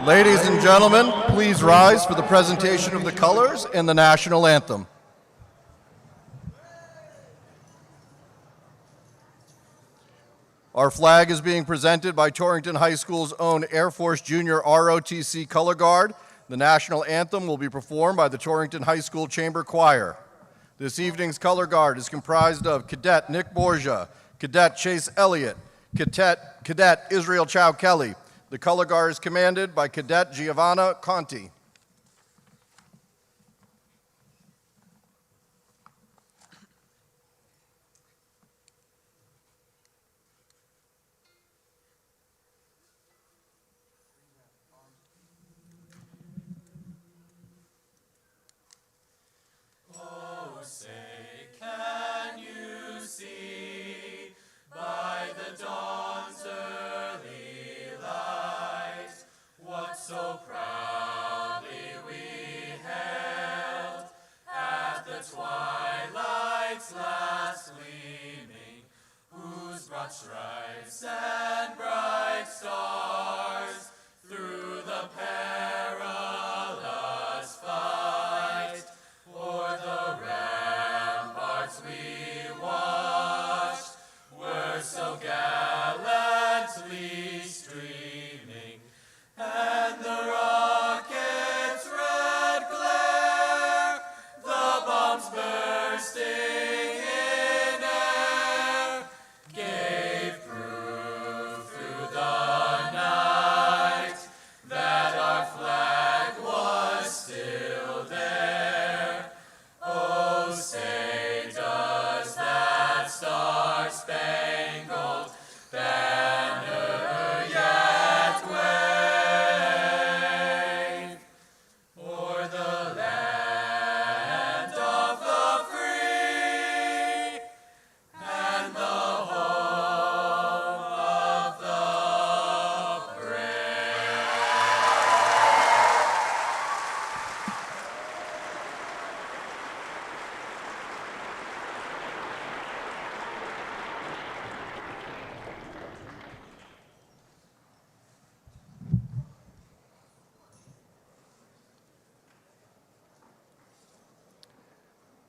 Ladies and gentlemen, please rise for the presentation of the colors and the national anthem. Our flag is being presented by Torrington High School's own Air Force Junior ROTC Color Guard. The national anthem will be performed by the Torrington High School Chamber Choir. This evening's color guard is comprised of Cadet Nick Borgia, Cadet Chase Elliott, Cadet Israel Chow Kelly. The color guard is commanded by Cadet Giovanna Conti. So proudly we hailed at the twilight's last gleaming, whose broad stripes and bright stars through the perilous fight o'er the ramparts we watched were so gallantly streaming. And the rocket's red glare, the bombs bursting in air, gave proof through the night that our flag was still there. Oh, say does that star-spangled banner yet wave?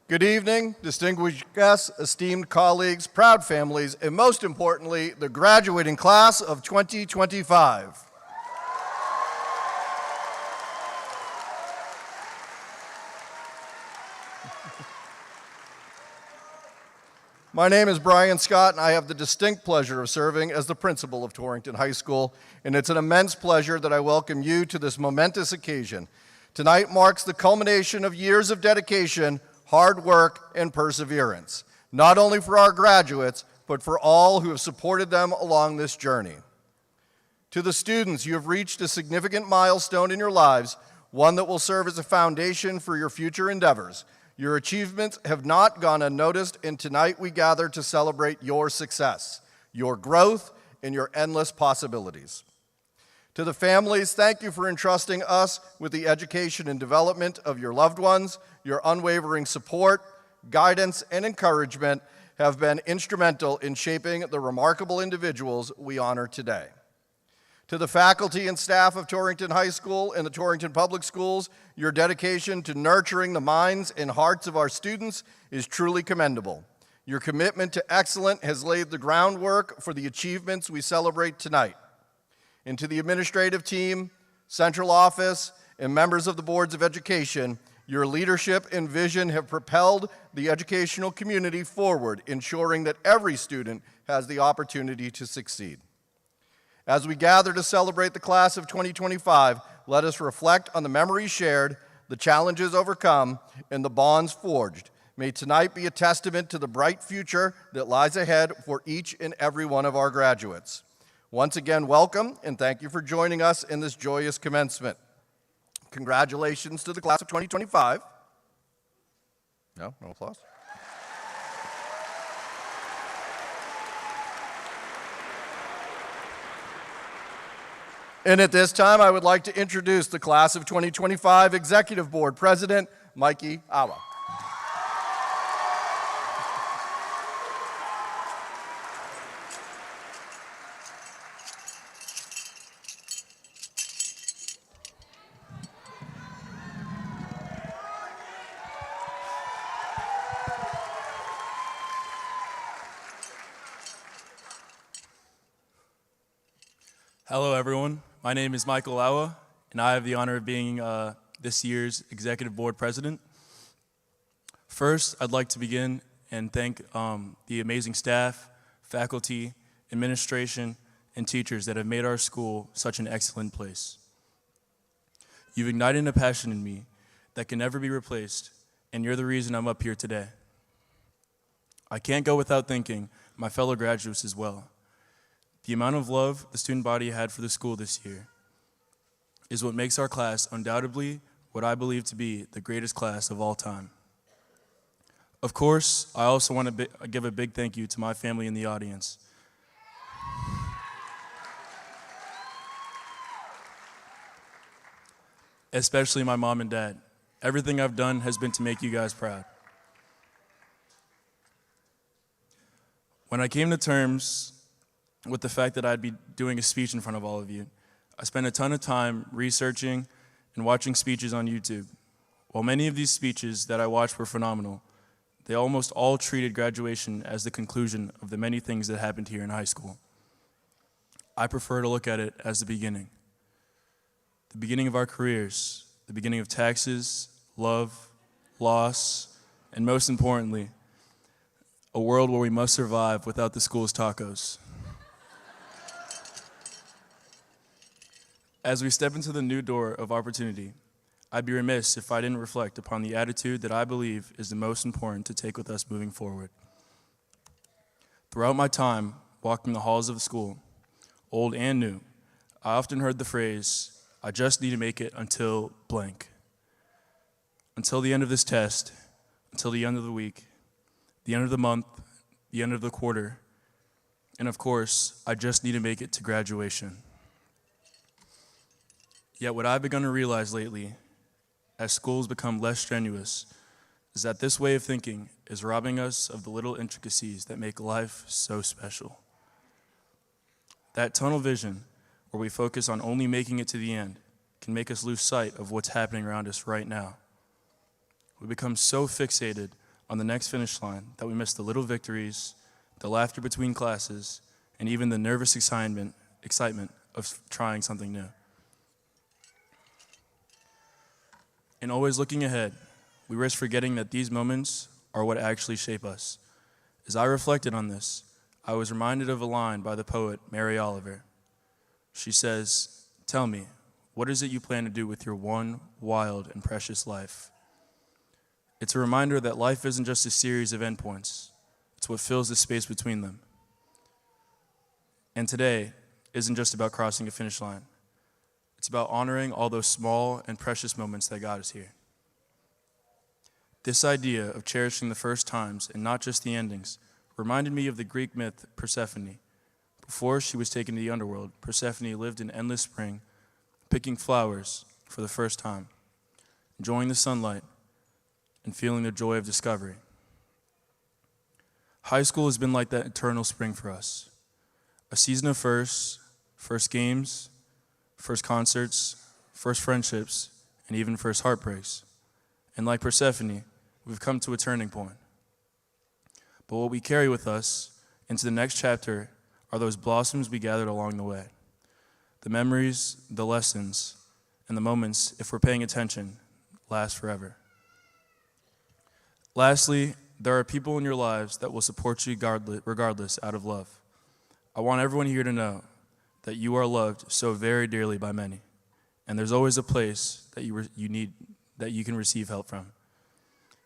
Good evening, distinguished guests, esteemed colleagues, proud families, and most importantly, the graduating class of 2025. My name is Brian Scott, and I have the distinct pleasure of serving as the principal of Torrington High School, and it's an immense pleasure that I welcome you to this momentous occasion. Tonight marks the culmination of years of dedication, hard work, and perseverance, not only for our graduates, but for all who have supported them along this journey. To the students, you have reached a significant milestone in your lives, one that will serve as a foundation for your future endeavors. Your achievements have not gone unnoticed, and tonight we gather to celebrate your success, your growth, and your endless possibilities. To the families, thank you for entrusting us with the education and development of your loved ones. Your unwavering support, guidance, and encouragement have been instrumental in shaping the remarkable individuals we honor today. To the faculty and staff of Torrington High School and the Torrington Public Schools, your dedication to nurturing the minds and hearts of our students is truly commendable. Your commitment to excellence has laid the groundwork for the achievements we celebrate tonight. And to the administrative team, central office, and members of the boards of education, your leadership and vision have propelled the educational community forward, ensuring that every student has the opportunity to succeed. As we gather to celebrate the class of 2025, let us reflect on the memories shared, the challenges overcome, and the bonds forged. May tonight be a testament to the bright future that lies ahead for each and every one of our graduates. Once again, welcome, and thank you for joining us in this joyous commencement. Congratulations to the class of 2025. No applause. And at this time, I would like to introduce the class of 2025 Executive Board President, Mikey Awa. Hello, everyone. My name is Michael Lawa, and I have the honor of being this year's Executive Board President. First, I'd like to begin and thank the amazing staff, faculty, administration, and teachers that have made our school such an excellent place. You've ignited a passion in me that can never be replaced, and you're the reason I'm up here today. I can't go without thanking my fellow graduates as well. The amount of love the student body had for the school this year is what makes our class undoubtedly what I believe to be the greatest class of all time. Of course, I also want to give a big thank you to my family in the audience. Especially my mom and dad. Everything I've done has been to make you guys proud. When I came to terms with the fact that I'd be doing a speech in front of all of you, I spent a ton of time researching and watching speeches on YouTube. While many of these speeches that I watched were phenomenal, they almost all treated graduation as the conclusion of the many things that happened here in high school. I prefer to look at it as the beginning of our careers, the beginning of taxes, love, loss, and most importantly, a world where we must survive without the school's tacos. As we step into the new door of opportunity, I'd be remiss if I didn't reflect upon the attitude that I believe is the most important to take with us moving forward. Throughout my time walking the halls of the school, old and new, I often heard the phrase, "I just need to make it until blank." Until the end of this test, until the end of the week, the end of the month, the end of the quarter, and of course, I just need to make it to graduation. Yet what I've begun to realize lately, as schools become less strenuous, is that this way of thinking is robbing us of the little intricacies that make life so special. That tunnel vision, where we focus on only making it to the end, can make us lose sight of what's happening around us right now. We become so fixated on the next finish line that we miss the little victories, the laughter between classes, and even the nervous excitement of trying something new. In always looking ahead, we risk forgetting that these moments are what actually shape us. As I reflected on this, I was reminded of a line by the poet Mary Oliver. She says, "Tell me, what is it you plan to do with your one wild and precious life?" It's a reminder that life isn't just a series of endpoints. It's what fills the space between them. And today isn't just about crossing a finish line. It's about honoring all those small and precious moments that got us here. This idea of cherishing the first times and not just the endings reminded me of the Greek myth Persephone. Before she was taken to the underworld, Persephone lived in endless spring, picking flowers for the first time, enjoying the sunlight, and feeling the joy of discovery. High school has been like that eternal spring for us. A season of first games, first concerts, first friendships, and even first heartbreaks. And like Persephone, we've come to a turning point. But what we carry with us into the next chapter are those blossoms we gathered along the way. The memories, the lessons, and the moments, if we're paying attention, last forever. Lastly, there are people in your lives that will support you regardless out of love. I want everyone here to know that you are loved so very dearly by many, and there's always a place that you can receive help from.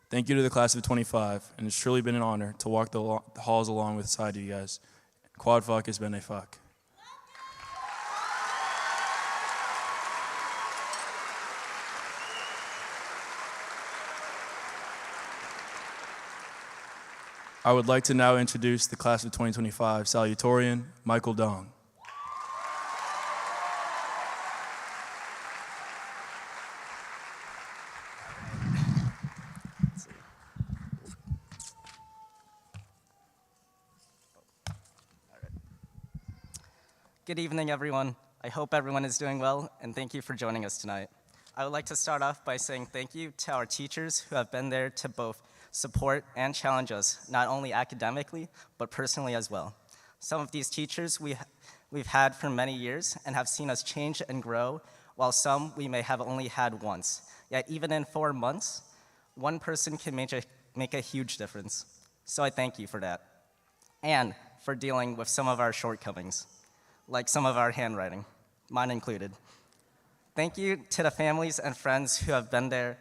Thank you to the class of 25, and it's truly been an honor to walk the halls along with side of you guys. Quad fuck has been a fuck. I would like to now introduce the class of 2025 salutatorian, Michael Dong. Good evening, everyone. I hope everyone is doing well, and thank you for joining us tonight. I would like to start off by saying thank you to our teachers who have been there to both support and challenge us, not only academically, but personally as well. Some of these teachers we've had for many years and have seen us change and grow, while some we may have only had once. Yet even in 4 months, one person can make a huge difference. So I thank you for that. And for dealing with some of our shortcomings, like some of our handwriting, mine included. Thank you to the families and friends who have been there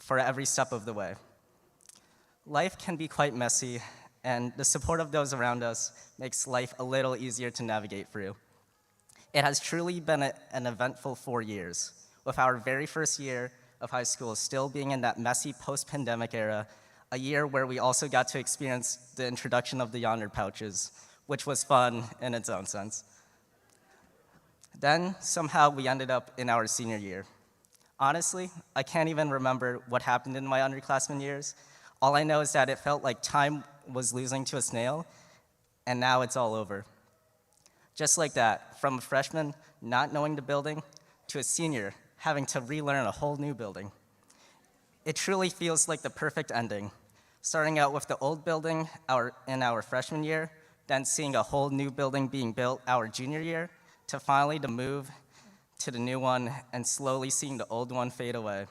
for every step of the way. Life can be quite messy, and the support of those around us makes life a little easier to navigate through. It has truly been an eventful 4 years, with our very first year of high school still being in that messy post-pandemic era, a year where we also got to experience the introduction of the yonder pouches, which was fun in its own sense. Then, somehow, we ended up in our senior year. Honestly, I can't even remember what happened in my underclassmen years. All I know is that it felt like time was losing to a snail, and now it's all over. Just like that, from a freshman not knowing the building to a senior having to relearn a whole new building. It truly feels like the perfect ending, starting out with the old building in our freshman year, then seeing a whole new building being built our junior year, to finally the move to the new one and slowly seeing the old one fade away.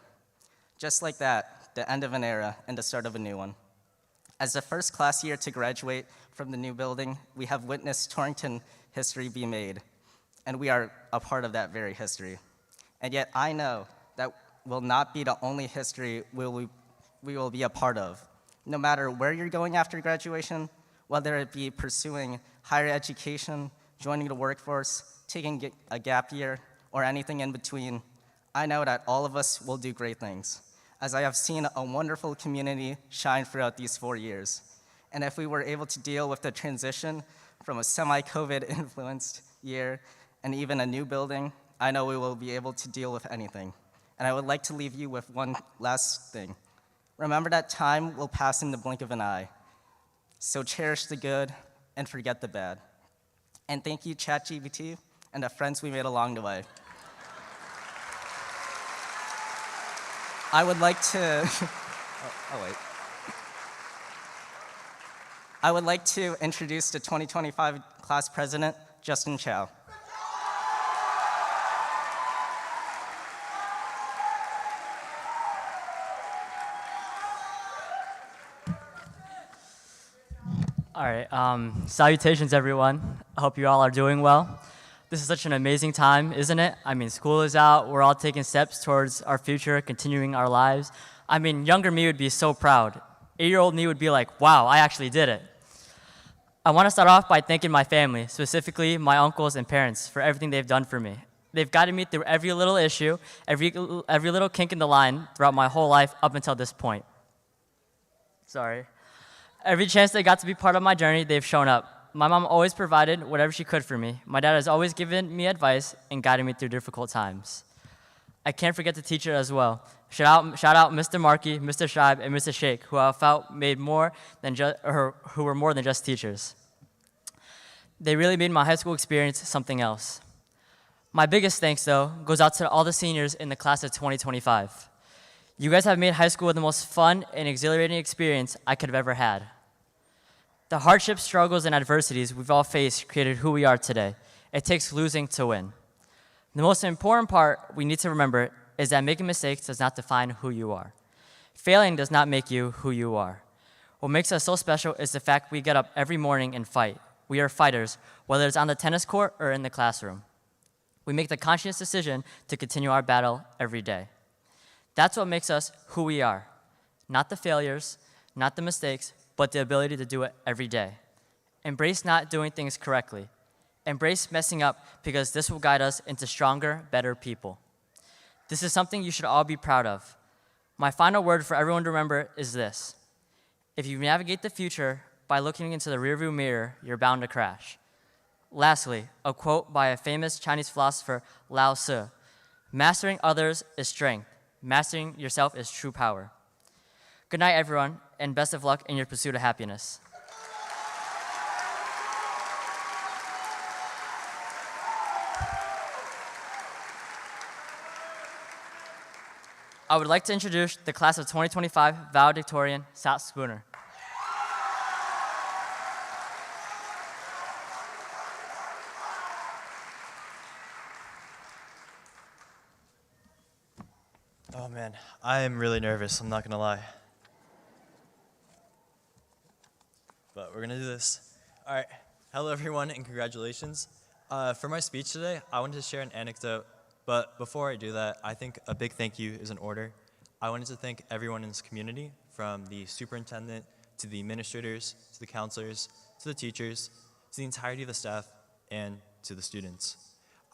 Just like that, the end of an era and the start of a new one. As the first class year to graduate from the new building, we have witnessed Torrington history be made, and we are a part of that very history. And yet I know that will not be the only history we will be a part of. No matter where you're going after graduation, whether it be pursuing higher education, joining the workforce, taking a gap year, or anything in between, I know that all of us will do great things, as I have seen a wonderful community shine throughout these 4 years. And if we were able to deal with the transition from a semi-COVID influenced year and even a new building, I know we will be able to deal with anything. And I would like to leave you with one last thing. Remember that time will pass in the blink of an eye. So cherish the good and forget the bad. And thank you, ChatGPT, and the friends we made along the way. I would like to, I would like to introduce the 2025 class president, Justin Chow. All right, salutations everyone. I hope you all are doing well. This is such an amazing time, isn't it? I mean, school is out, we're all taking steps towards our future, continuing our lives. I mean, younger me would be so proud. 8-year-old me would be like, wow, I actually did it. I want to start off by thanking my family, specifically my uncles and parents, for everything they've done for me. They've guided me through every little issue, every little kink in the line throughout my whole life up until this point. Sorry. Every chance they got to be part of my journey, they've shown up. My mom always provided whatever she could for me. My dad has always given me advice and guided me through difficult times. I can't forget the teacher as well. Shout out Mr. Markey, Mr. Scheib, and Mr. Sheikh, who I felt who were more than just teachers. They really made my high school experience something else. My biggest thanks, though, goes out to all the seniors in the class of 2025. You guys have made high school the most fun and exhilarating experience I could have ever had. The hardships, struggles, and adversities we've all faced created who we are today. It takes losing to win. The most important part we need to remember is that making mistakes does not define who you are. Failing does not make you who you are. What makes us so special is the fact we get up every morning and fight. We are fighters, whether it's on the tennis court or in the classroom. We make the conscious decision to continue our battle every day. That's what makes us who we are. Not the failures, not the mistakes, but the ability to do it every day. Embrace not doing things correctly. Embrace messing up, because this will guide us into stronger, better people. This is something you should all be proud of. My final word for everyone to remember is this: if you navigate the future by looking into the rearview mirror, you're bound to crash. Lastly, a quote by a famous Chinese philosopher, Lao Tzu: mastering others is strength. Mastering yourself is true power. Good night, everyone, and best of luck in your pursuit of happiness. I would like to introduce the class of 2025 valedictorian, Sat Spooner. Oh man, I am really nervous, I'm not gonna lie. But we're gonna do this. All right, hello everyone and congratulations. For my speech today, I wanted to share an anecdote, but before I do that, I think a big thank you is in order. I wanted to thank everyone in this community, from the superintendent, to the administrators, to the counselors, to the teachers, to the entirety of the staff, and to the students.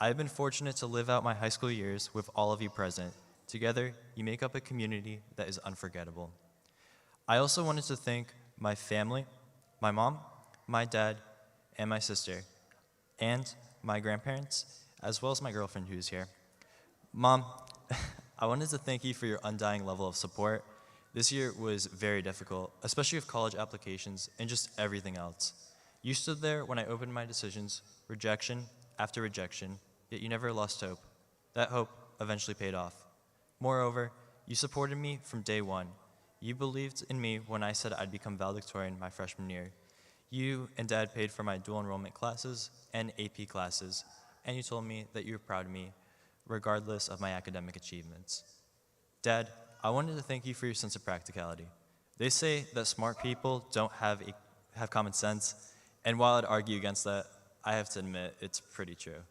I have been fortunate to live out my high school years with all of you present. Together, you make up a community that is unforgettable. I also wanted to thank my family, my mom, my dad, and my sister, and my grandparents, as well as my girlfriend who's here. Mom, I wanted to thank you for your undying level of support. This year was very difficult, especially with college applications and just everything else. You stood there when I opened my decisions, rejection after rejection, yet you never lost hope. That hope eventually paid off. Moreover, you supported me from day one. You believed in me when I said I'd become valedictorian my freshman year. You and Dad paid for my dual enrollment classes and AP classes, and you told me that you were proud of me, regardless of my academic achievements. Dad, I wanted to thank you for your sense of practicality. They say that smart people don't have common sense, and while I'd argue against that, I have to admit it's pretty true.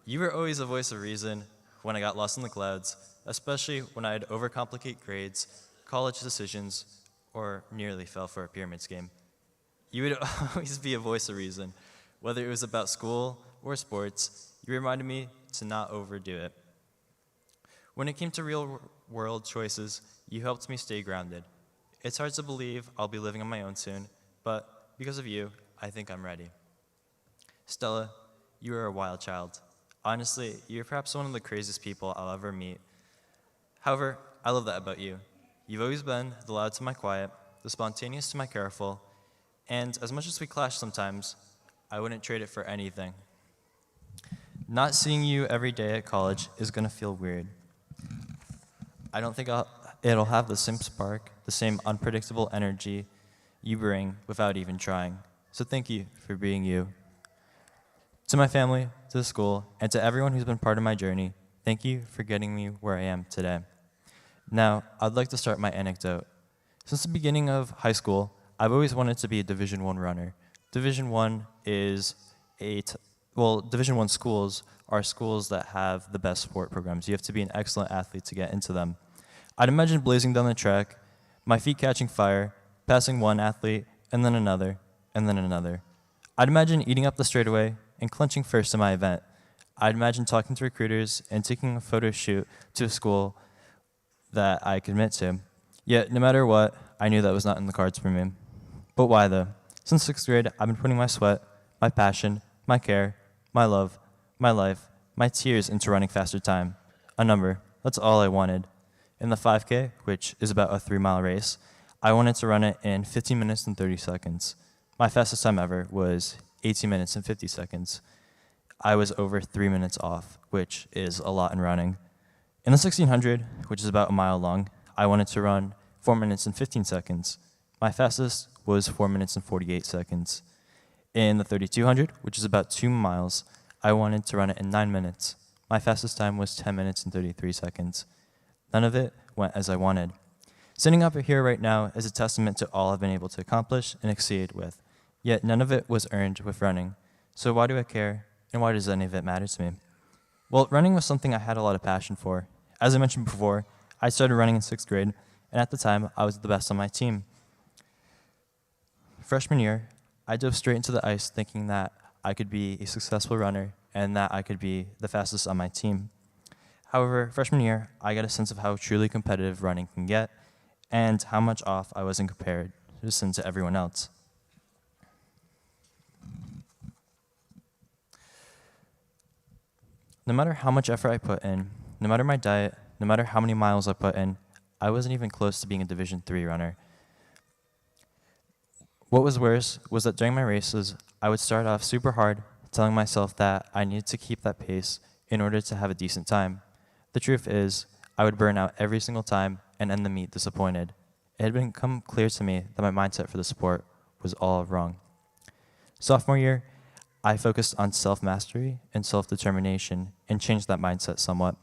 You were always a voice of reason when I got lost in the clouds, especially when I'd overcomplicate grades, college decisions, or nearly fell for a pyramid scheme. You would always be a voice of reason. Whether it was about school or sports, you reminded me to not overdo it. When it came to real-world choices, you helped me stay grounded. It's hard to believe I'll be living on my own soon, but because of you, I think I'm ready. Stella, you are a wild child. Honestly, you're perhaps one of the craziest people I'll ever meet. However, I love that about you. You've always been the loud to my quiet, the spontaneous to my careful, and as much as we clash sometimes, I wouldn't trade it for anything. Not seeing you every day at college is gonna feel weird. I don't think it'll have the same spark, the same unpredictable energy you bring without even trying. So thank you for being you. To my family, to the school, and to everyone who's been part of my journey, thank you for getting me where I am today. Now, I'd like to start my anecdote. Since the beginning of high school, I've always wanted to be a Division I runner. Division I is Division I schools are schools that have the best sport programs. You have to be an excellent athlete to get into them. I'd imagine blazing down the track, my feet catching fire, passing one athlete, and then another, and then another. I'd imagine eating up the straightaway and clinching first in my event. I'd imagine talking to recruiters and taking a photo shoot to a school that I commit to. Yet, no matter what, I knew that was not in the cards for me. But why though? Since 6th grade, I've been putting my sweat, my passion, my care, my love, my life, my tears into running faster time. A number, that's all I wanted. In the 5K, which is about a 3-mile race, I wanted to run it in 15 minutes and 30 seconds. My fastest time ever was 18 minutes and 50 seconds. I was over 3 minutes off, which is a lot in running. In the 1600, which is about a mile long, I wanted to run 4 minutes and 15 seconds. My fastest was 4 minutes and 48 seconds. In the 3200, which is about 2 miles, I wanted to run it in 9 minutes. My fastest time was 10 minutes and 33 seconds. None of it went as I wanted. Sitting up here right now is a testament to all I've been able to accomplish and exceed with, yet none of it was earned with running. So why do I care, and why does any of it matter to me? Well, running was something I had a lot of passion for. As I mentioned before, I started running in 6th grade, and at the time, I was the best on my team. Freshman year, I dove straight into the ice thinking that I could be a successful runner and that I could be the fastest on my team. However, freshman year, I got a sense of how truly competitive running can get and how much off I was in comparison to everyone else. No matter how much effort I put in, no matter my diet, no matter how many miles I put in, I wasn't even close to being a Division III runner. What was worse was that during my races, I would start off super hard, telling myself that I needed to keep that pace in order to have a decent time. The truth is, I would burn out every single time and end the meet disappointed. It had become clear to me that my mindset for the sport was all wrong. Sophomore year, I focused on self-mastery and self-determination and changed that mindset somewhat.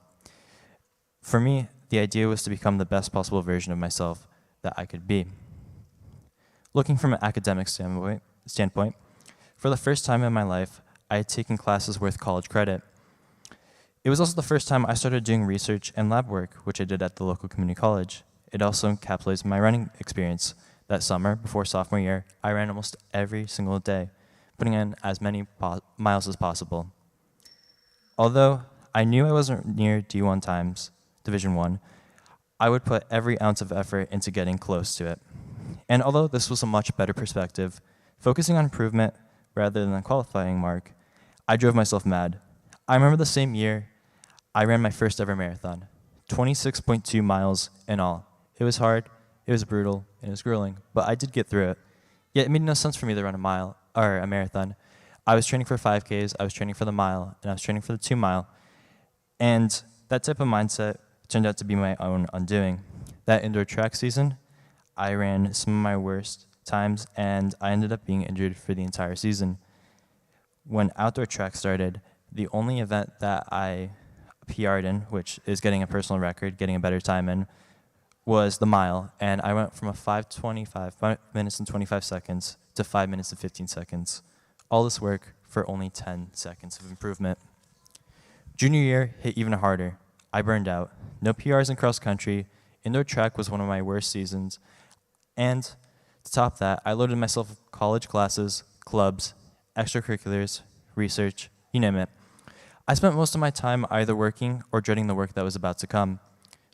For me, the idea was to become the best possible version of myself that I could be. Looking from an academic standpoint, for the first time in my life, I had taken classes worth college credit. It was also the first time I started doing research and lab work, which I did at the local community college. It also encapsulates my running experience. That summer, before sophomore year, I ran almost every single day, putting in as many miles as possible. Although I knew I wasn't near D1 times, Division 1, I would put every ounce of effort into getting close to it. And although this was a much better perspective, focusing on improvement rather than the qualifying mark, I drove myself mad. I remember the same year I ran my first ever marathon, 26.2 miles in all. It was hard, it was brutal, and it was grueling, but I did get through it. Yet it made no sense for me to run a marathon. I was training for 5Ks, I was training for the mile, and I was training for the 2 mile. And that type of mindset turned out to be my own undoing. That indoor track season, I ran some of my worst times, and I ended up being injured for the entire season. When outdoor track started, the only event that I PR'd in, which is getting a personal record, getting a better time in, was the mile, and I went from a 5 minutes and 25 seconds to 5 minutes and 15 seconds. All this work for only 10 seconds of improvement. Junior year hit even harder. I burned out. No PRs in cross country. Indoor track was one of my worst seasons. And to top that, I loaded myself with college classes, clubs, extracurriculars, research, you name it. I spent most of my time either working or dreading the work that was about to come.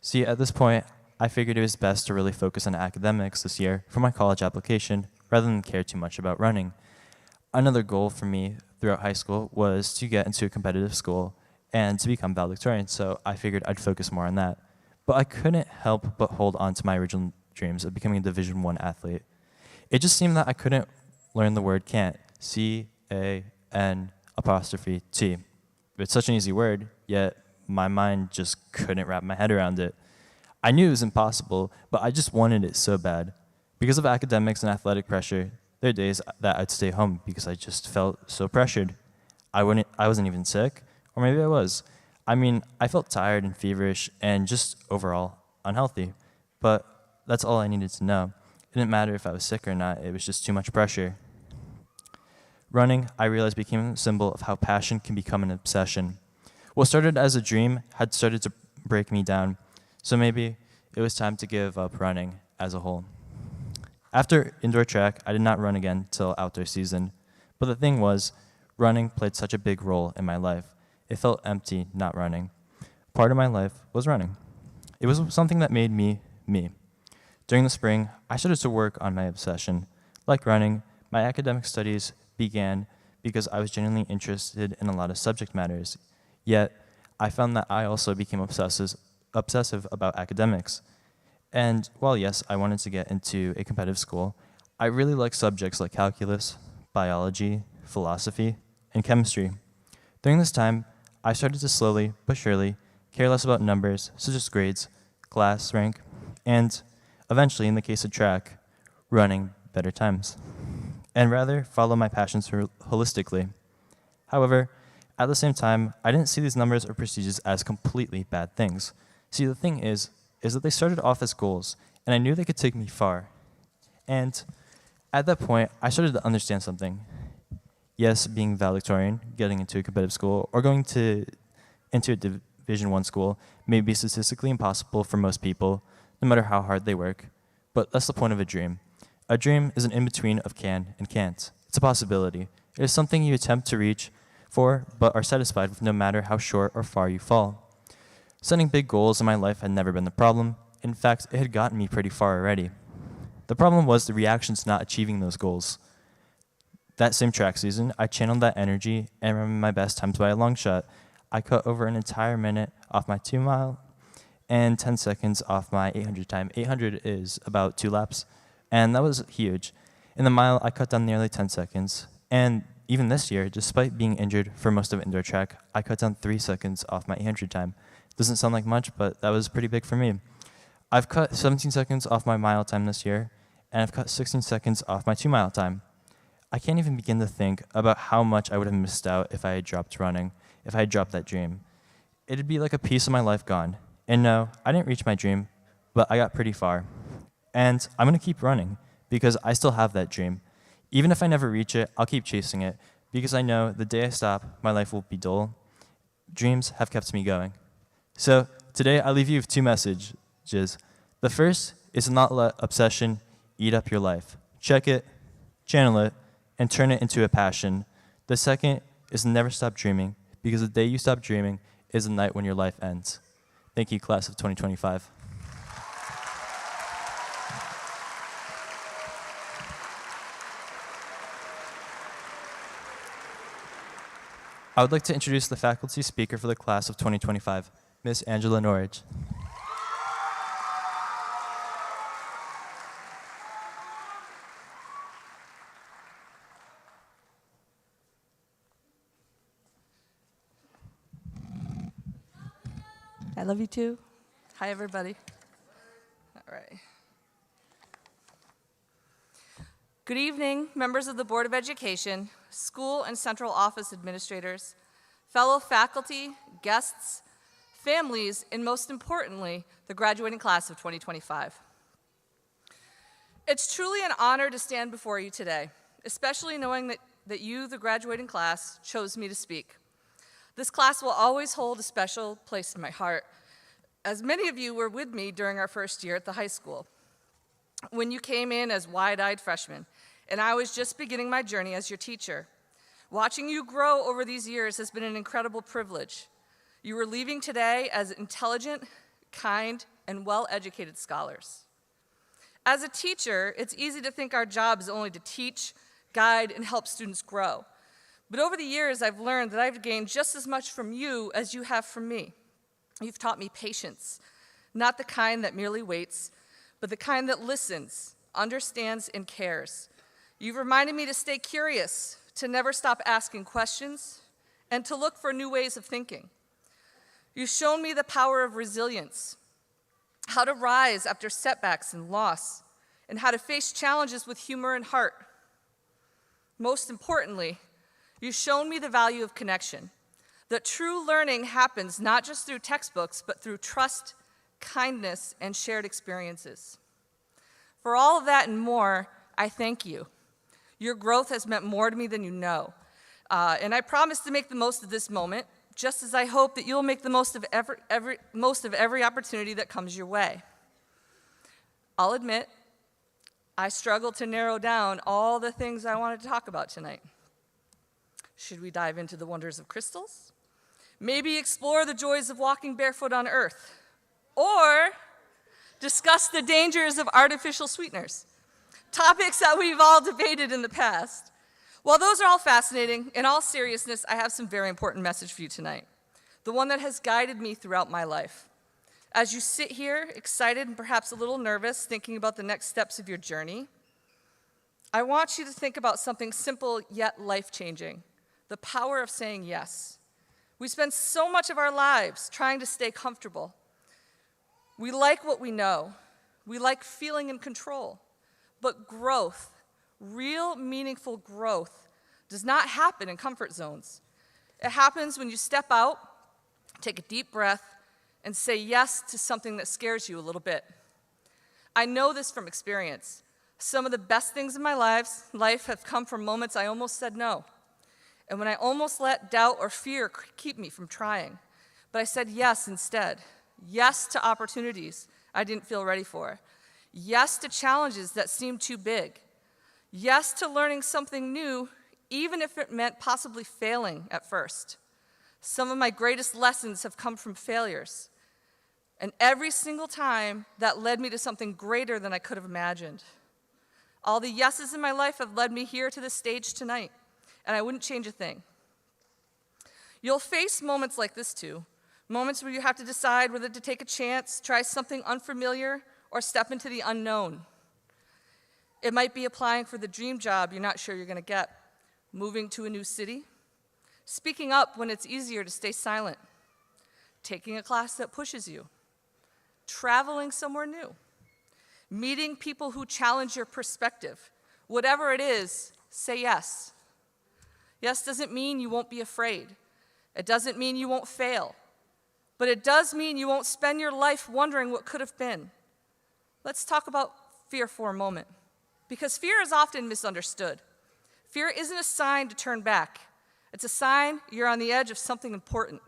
See, at this point, I figured it was best to really focus on academics this year for my college application rather than care too much about running. Another goal for me throughout high school was to get into a competitive school and to become valedictorian, so I figured I'd focus more on that. But I couldn't help but hold on to my original dreams of becoming a Division I athlete. It just seemed that I couldn't learn the word can't, C-A-N''T. It's such an easy word, yet my mind just couldn't wrap my head around it. I knew it was impossible, but I just wanted it so bad. Because of academics and athletic pressure, there are days that I'd stay home because I just felt so pressured. I wasn't even sick, or maybe I was. I mean, I felt tired and feverish and just overall unhealthy, but that's all I needed to know. It didn't matter if I was sick or not, it was just too much pressure. Running, I realized, became a symbol of how passion can become an obsession. What started as a dream had started to break me down, so maybe it was time to give up running as a whole. After indoor track, I did not run again till outdoor season, but the thing was, running played such a big role in my life. It felt empty not running. Part of my life was running. It was something that made me, me. During the spring, I started to work on my obsession. Like running, my academic studies began because I was genuinely interested in a lot of subject matters. Yet, I found that I also became obsessive about academics. And while yes, I wanted to get into a competitive school, I really liked subjects like calculus, biology, philosophy, and chemistry. During this time, I started to slowly but surely care less about numbers such as grades, class rank, and eventually, in the case of track, running better times, and rather follow my passions holistically. However, at the same time, I didn't see these numbers or procedures as completely bad things. See, the thing is that they started off as goals, and I knew they could take me far. And at that point, I started to understand something. Yes, being valedictorian, getting into a competitive school, or going into a Division I school may be statistically impossible for most people, no matter how hard they work. But that's the point of a dream. A dream is an in-between of can and can't. It's a possibility. It is something you attempt to reach for, but are satisfied with no matter how short or far you fall. Setting big goals in my life had never been the problem. In fact, it had gotten me pretty far already. The problem was the reaction to not achieving those goals. That same track season, I channeled that energy and ran my best times by a long shot. I cut over an entire minute off my 2 mile and 10 seconds off my 800 time. 800 is about 2 laps, and that was huge. In the mile, I cut down nearly 10 seconds. And even this year, despite being injured for most of indoor track, I cut down 3 seconds off my 800 time. Doesn't sound like much, but that was pretty big for me. I've cut 17 seconds off my mile time this year, and I've cut 16 seconds off my 2 mile time. I can't even begin to think about how much I would have missed out if I had dropped running, if I had dropped that dream. It'd be like a piece of my life gone. And no, I didn't reach my dream, but I got pretty far. And I'm going to keep running because I still have that dream. Even if I never reach it, I'll keep chasing it because I know the day I stop, my life will be dull. Dreams have kept me going. So today I leave you with 2 messages. The first is to not let obsession eat up your life. Check it, channel it, and turn it into a passion. The second is to never stop dreaming because the day you stop dreaming is the night when your life ends. Thank you, class of 2025. I would like to introduce the faculty speaker for the class of 2025, Ms. Angela Norridge. I love you too. Hi, everybody. All right. Good evening, members of the Board of Education, school and central office administrators, fellow faculty, guests, families, and most importantly, the graduating class of 2025. It's truly an honor to stand before you today, especially knowing that you, the graduating class, chose me to speak. This class will always hold a special place in my heart, as many of you were with me during our first year at the high school, when you came in as wide-eyed freshmen, and I was just beginning my journey as your teacher. Watching you grow over these years has been an incredible privilege. You are leaving today as intelligent, kind, and well-educated scholars. As a teacher, it's easy to think our job is only to teach, guide, and help students grow. But over the years, I've learned that I've gained just as much from you as you have from me. You've taught me patience, not the kind that merely waits, but the kind that listens, understands, and cares. You've reminded me to stay curious, to never stop asking questions, and to look for new ways of thinking. You've shown me the power of resilience, how to rise after setbacks and loss, and how to face challenges with humor and heart. Most importantly, you've shown me the value of connection, that true learning happens not just through textbooks, but through trust, kindness, and shared experiences. For all of that and more, I thank you. Your growth has meant more to me than you know. And I promise to make the most of this moment, just as I hope that you'll make the most of every opportunity that comes your way. I'll admit, I struggled to narrow down all the things I wanted to talk about tonight. Should we dive into the wonders of crystals? Maybe explore the joys of walking barefoot on earth? Or discuss the dangers of artificial sweeteners? Topics that we've all debated in the past. While those are all fascinating, in all seriousness, I have some very important message for you tonight, the one that has guided me throughout my life. As you sit here, excited and perhaps a little nervous, thinking about the next steps of your journey, I want you to think about something simple yet life-changing, the power of saying yes. We spend so much of our lives trying to stay comfortable. We like what we know. We like feeling in control. But growth, real meaningful growth, does not happen in comfort zones. It happens when you step out, take a deep breath, and say yes to something that scares you a little bit. I know this from experience. Some of the best things in my life have come from moments I almost said no. And when I almost let doubt or fear keep me from trying. But I said yes instead. Yes to opportunities I didn't feel ready for. Yes to challenges that seemed too big. Yes to learning something new, even if it meant possibly failing at first. Some of my greatest lessons have come from failures. And every single time, that led me to something greater than I could have imagined. All the yeses in my life have led me here to this stage tonight, and I wouldn't change a thing. You'll face moments like this too, moments where you have to decide whether to take a chance, try something unfamiliar, or step into the unknown. It might be applying for the dream job you're not sure you're going to get, moving to a new city, speaking up when it's easier to stay silent, taking a class that pushes you, traveling somewhere new, meeting people who challenge your perspective. Whatever it is, say yes. Yes doesn't mean you won't be afraid. It doesn't mean you won't fail. but it does mean you won't spend your life wondering what could have been. Let's talk about fear for a moment, because fear is often misunderstood. Fear isn't a sign to turn back. It's a sign you're on the edge of something important.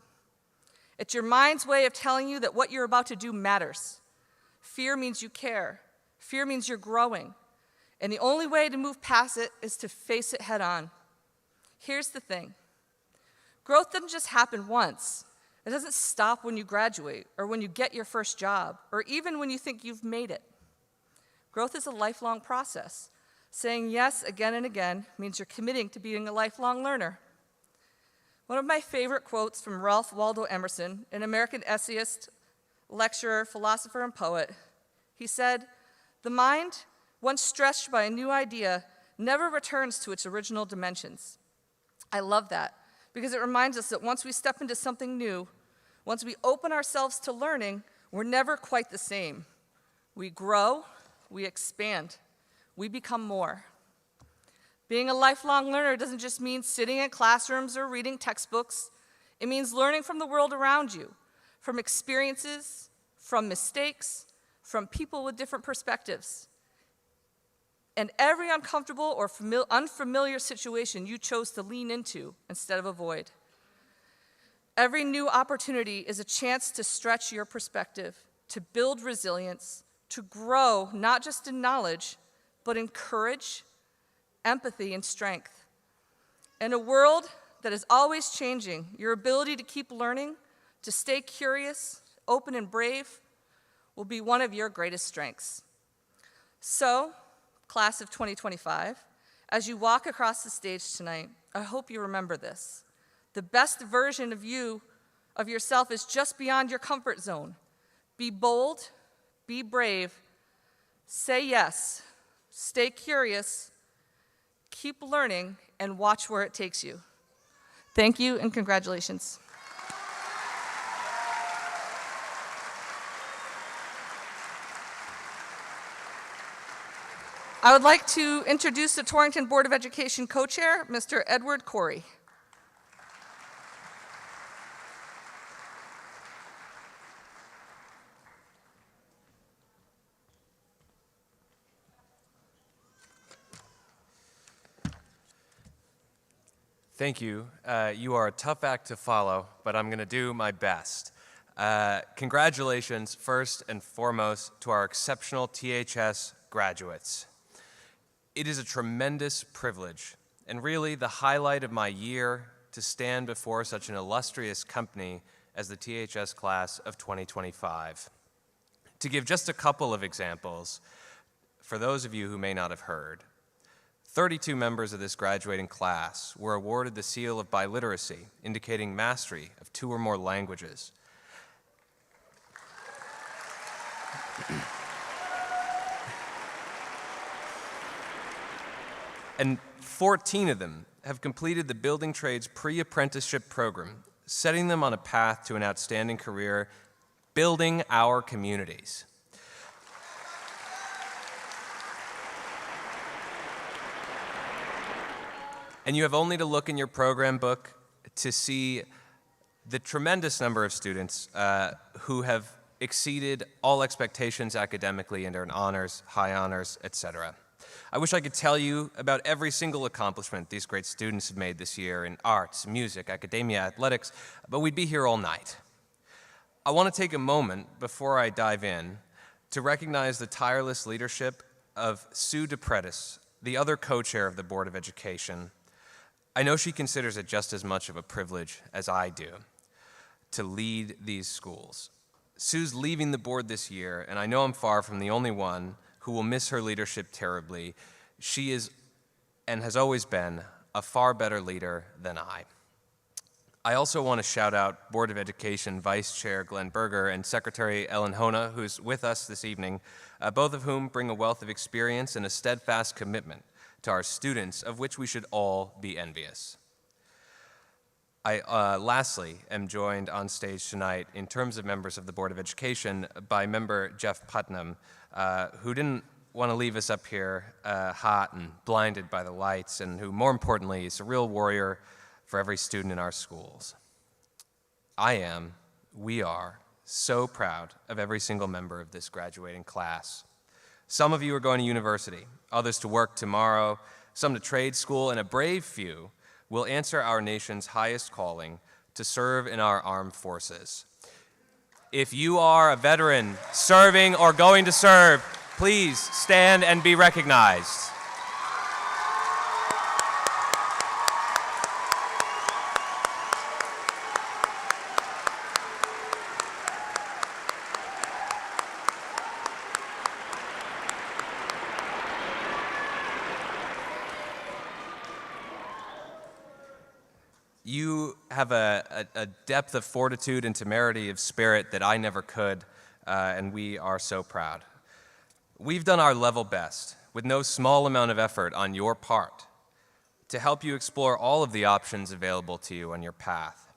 It's your mind's way of telling you that what you're about to do matters. Fear means you care. Fear means you're growing. And the only way to move past it is to face it head on. Here's the thing. Growth doesn't just happen once. It doesn't stop when you graduate or when you get your first job or even when you think you've made it. Growth is a lifelong process. Saying yes again and again means you're committing to being a lifelong learner. One of my favorite quotes from Ralph Waldo Emerson, an American essayist, lecturer, philosopher, and poet, he said, "The mind, once stretched by a new idea, never returns to its original dimensions." I love that because it reminds us that once we step into something new, once we open ourselves to learning, we're never quite the same. We grow, we expand, we become more. Being a lifelong learner doesn't just mean sitting in classrooms or reading textbooks. It means learning from the world around you, from experiences, from mistakes, from people with different perspectives. And every uncomfortable or unfamiliar situation you chose to lean into instead of avoid. Every new opportunity is a chance to stretch your perspective, to build resilience, to grow not just in knowledge, but in courage, empathy, and strength. In a world that is always changing, your ability to keep learning, to stay curious, open, and brave will be one of your greatest strengths. So, class of 2025, as you walk across the stage tonight, I hope you remember this. The best version of you, of yourself, is just beyond your comfort zone. Be bold, be brave, say yes, stay curious, keep learning, and watch where it takes you. Thank you, and congratulations. I would like to introduce the Torrington Board of Education co-chair, Mr. Edward Corey. Thank you. You are a tough act to follow, but I'm going to do my best. Congratulations, first and foremost, to our exceptional THS graduates. It is a tremendous privilege, and really the highlight of my year, to stand before such an illustrious company as the THS class of 2025. To give just a couple of examples, for those of you who may not have heard, 32 members of this graduating class were awarded the seal of biliteracy, indicating mastery of 2 or more languages. And 14 of them have completed the Building Trades pre-apprenticeship program, setting them on a path to an outstanding career, building our communities. And you have only to look in your program book to see the tremendous number of students who have exceeded all expectations academically and earned honors, high honors, etc. I wish I could tell you about every single accomplishment these great students have made this year in arts, music, academia, athletics, but we'd be here all night. I want to take a moment before I dive in to recognize the tireless leadership of Sue DePretis, the other co-chair of the Board of Education. I know she considers it just as much of a privilege as I do to lead these schools. Sue's leaving the board this year, and I know I'm far from the only one who will miss her leadership terribly. She is, and has always been, a far better leader than I. I also want to shout out Board of Education Vice Chair Glenn Berger and Secretary Ellen Hona, who's with us this evening, both of whom bring a wealth of experience and a steadfast commitment to our students, of which we should all be envious. I lastly am joined on stage tonight in terms of members of the Board of Education by member Jeff Putnam, who didn't want to leave us up here hot and blinded by the lights, and who, more importantly, is a real warrior for every student in our schools. I am, we are so proud of every single member of this graduating class. Some of you are going to university, others to work tomorrow, some to trade school, and a brave few will answer our nation's highest calling to serve in our armed forces. If you are a veteran serving or going to serve, please stand and be recognized. You have a depth of fortitude and temerity of spirit that I never could, and we are so proud. We've done our level best, with no small amount of effort on your part, to help you explore all of the options available to you on your path.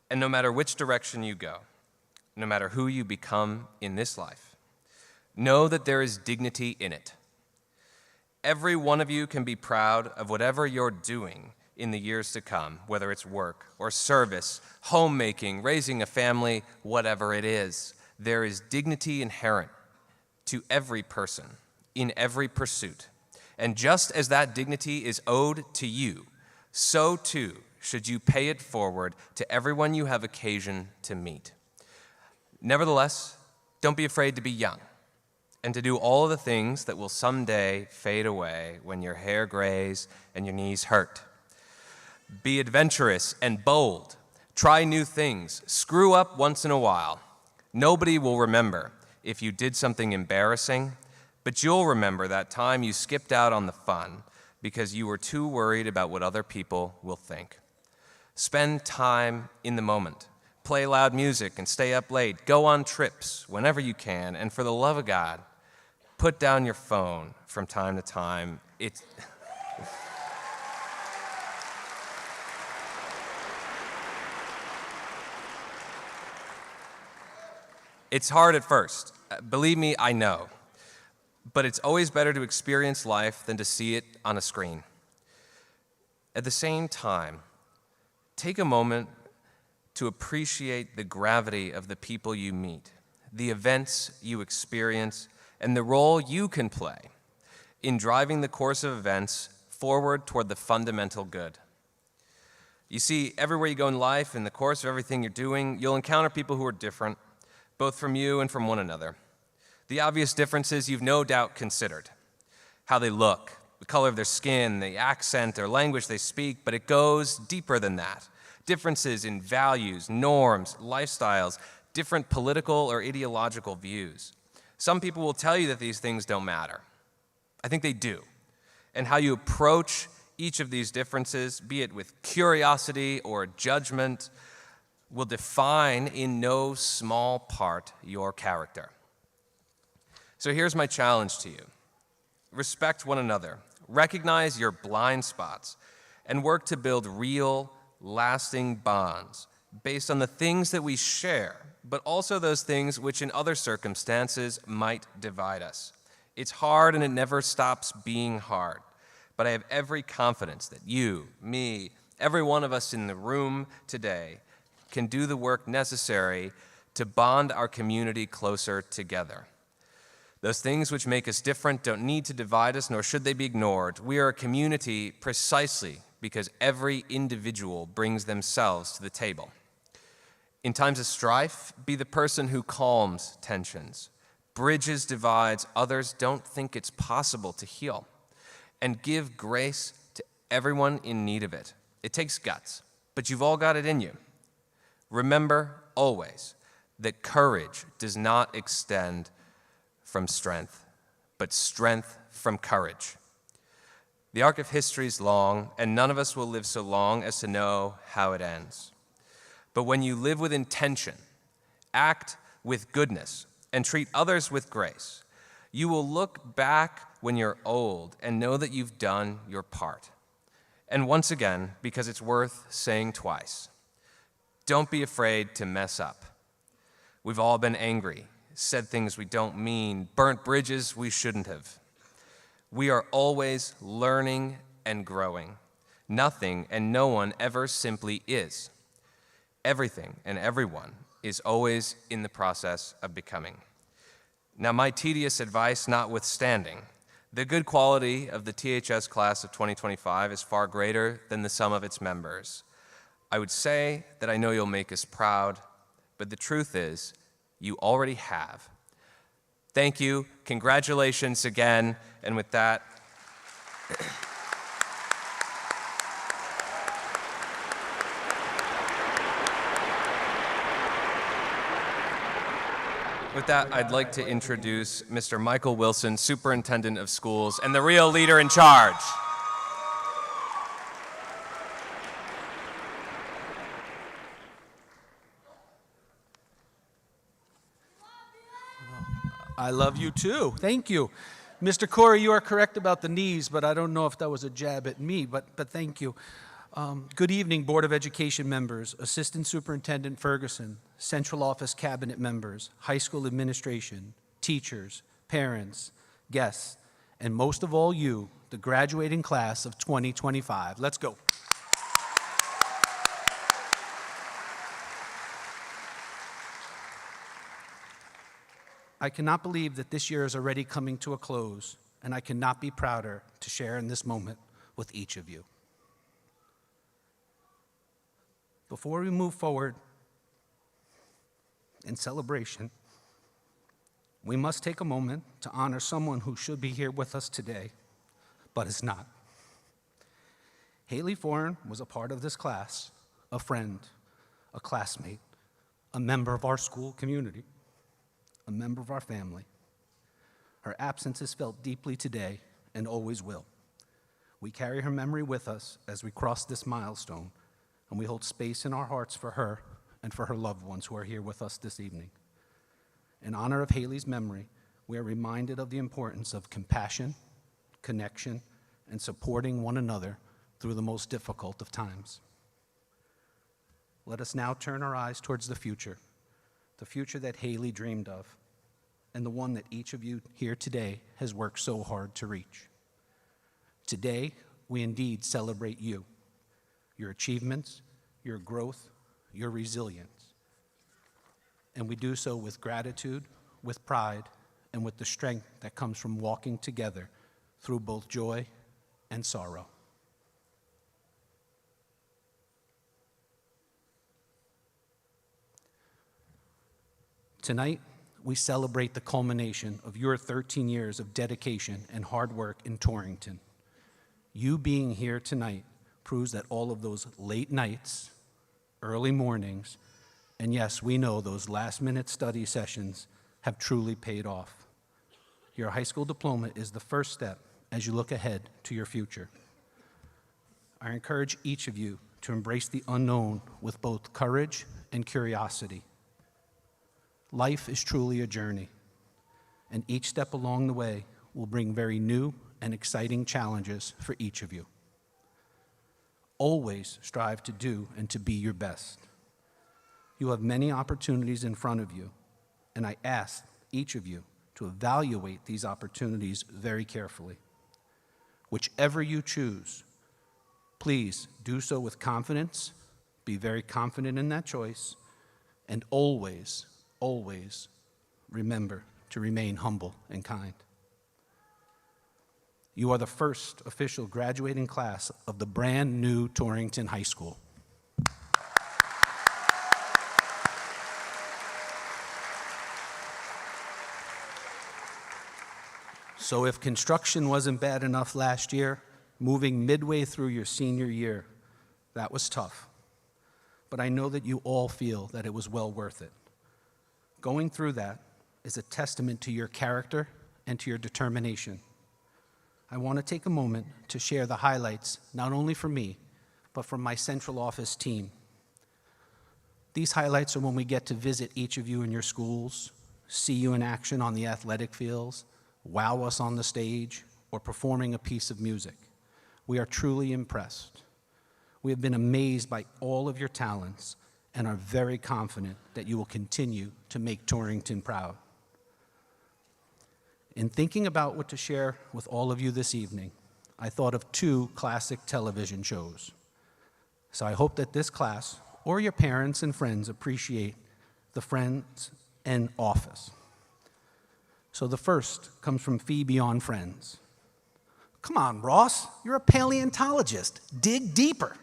And no matter which direction you go, no matter who you become in this life, know that there is dignity in it. Every one of you can be proud of whatever you're doing in the years to come, whether it's work or service, homemaking, raising a family, whatever it is. There is dignity inherent to every person in every pursuit. And just as that dignity is owed to you, so too should you pay it forward to everyone you have occasion to meet. Nevertheless, don't be afraid to be young and to do all of the things that will someday fade away when your hair grays and your knees hurt. Be adventurous and bold. Try new things. Screw up once in a while. Nobody will remember if you did something embarrassing, but you'll remember that time you skipped out on the fun because you were too worried about what other people will think. Spend time in the moment. Play loud music and stay up late. Go on trips whenever you can. And for the love of God, put down your phone from time to time. It's hard at first. Believe me, I know. But it's always better to experience life than to see it on a screen. At the same time, take a moment to appreciate the gravity of the people you meet, the events you experience, and the role you can play in driving the course of events forward toward the fundamental good. You see, everywhere you go in life, in the course of everything you're doing, you'll encounter people who are different, both from you and from one another. The obvious differences you've no doubt considered: how they look, the color of their skin, the accent or language they speak, but it goes deeper than that. Differences in values, norms, lifestyles, different political or ideological views. Some people will tell you that these things don't matter. I think they do. And how you approach each of these differences, be it with curiosity or judgment, will define in no small part your character. So here's my challenge to you. Respect one another, recognize your blind spots, and work to build real, lasting bonds based on the things that we share, but also those things which in other circumstances might divide us. It's hard and it never stops being hard, but I have every confidence that you, me, every one of us in the room today can do the work necessary to bond our community closer together. Those things which make us different don't need to divide us, nor should they be ignored. We are a community precisely because every individual brings themselves to the table. In times of strife, be the person who calms tensions, bridges divides others don't think it's possible to heal, and give grace to everyone in need of it. It takes guts, but you've all got it in you. Remember always that courage does not extend from strength, but strength from courage. The arc of history is long, and none of us will live so long as to know how it ends. But when you live with intention, act with goodness, and treat others with grace, you will look back when you're old and know that you've done your part. And once again, because it's worth saying twice, don't be afraid to mess up. We've all been angry, said things we don't mean, burnt bridges we shouldn't have. We are always learning and growing. Nothing and no one ever simply is. Everything and everyone is always in the process of becoming. Now, my tedious advice notwithstanding, the good quality of the THS class of 2025 is far greater than the sum of its members. I would say that I know you'll make us proud, but the truth is, you already have. Thank you, congratulations again, and with that, I'd like to introduce Mr. Michael Wilson, Superintendent of Schools, and the real leader in charge. I love you too. Thank you. Mr. Corey, you are correct about the knees, but I don't know if that was a jab at me, but thank you. Good evening, Board of Education members, Assistant Superintendent Ferguson, Central Office Cabinet members, high school administration, teachers, parents, guests, and most of all you, the graduating class of 2025. Let's go. I cannot believe that this year is already coming to a close, and I cannot be prouder to share in this moment with each of you. Before we move forward in celebration, we must take a moment to honor someone who should be here with us today, but is not. Haley Foran was a part of this class, a friend, a classmate, a member of our school community, a member of our family. Her absence is felt deeply today and always will. We carry her memory with us as we cross this milestone, and we hold space in our hearts for her and for her loved ones who are here with us this evening. In honor of Haley's memory, we are reminded of the importance of compassion, connection, and supporting one another through the most difficult of times. Let us now turn our eyes towards the future that Haley dreamed of, and the one that each of you here today has worked so hard to reach. Today, we indeed celebrate you, your achievements, your growth, your resilience. And we do so with gratitude, with pride, and with the strength that comes from walking together through both joy and sorrow. Tonight, we celebrate the culmination of your 13 years of dedication and hard work in Torrington. You being here tonight proves that all of those late nights, early mornings, and yes, we know those last-minute study sessions have truly paid off. Your high school diploma is the first step as you look ahead to your future. I encourage each of you to embrace the unknown with both courage and curiosity. Life is truly a journey, and each step along the way will bring very new and exciting challenges for each of you. Always strive to do and to be your best. You have many opportunities in front of you, and I ask each of you to evaluate these opportunities very carefully. Whichever you choose, please do so with confidence, be very confident in that choice, and always remember to remain humble and kind. You are the first official graduating class of the brand new Torrington High School. So if construction wasn't bad enough last year, moving midway through your senior year, that was tough. But I know that you all feel that it was well worth it. Going through that is a testament to your character and to your determination. I want to take a moment to share the highlights, not only for me, but from my central office team. These highlights are when we get to visit each of you in your schools, see you in action on the athletic fields, wow us on the stage, or performing a piece of music. We are truly impressed. We have been amazed by all of your talents and are very confident that you will continue to make Torrington proud. In thinking about what to share with all of you this evening, I thought of two classic television shows. So I hope that this class, or your parents and friends, appreciate the friends, and office. So the first comes from Fee Beyond Friends. Come on, Ross, you're a paleontologist. Dig deeper.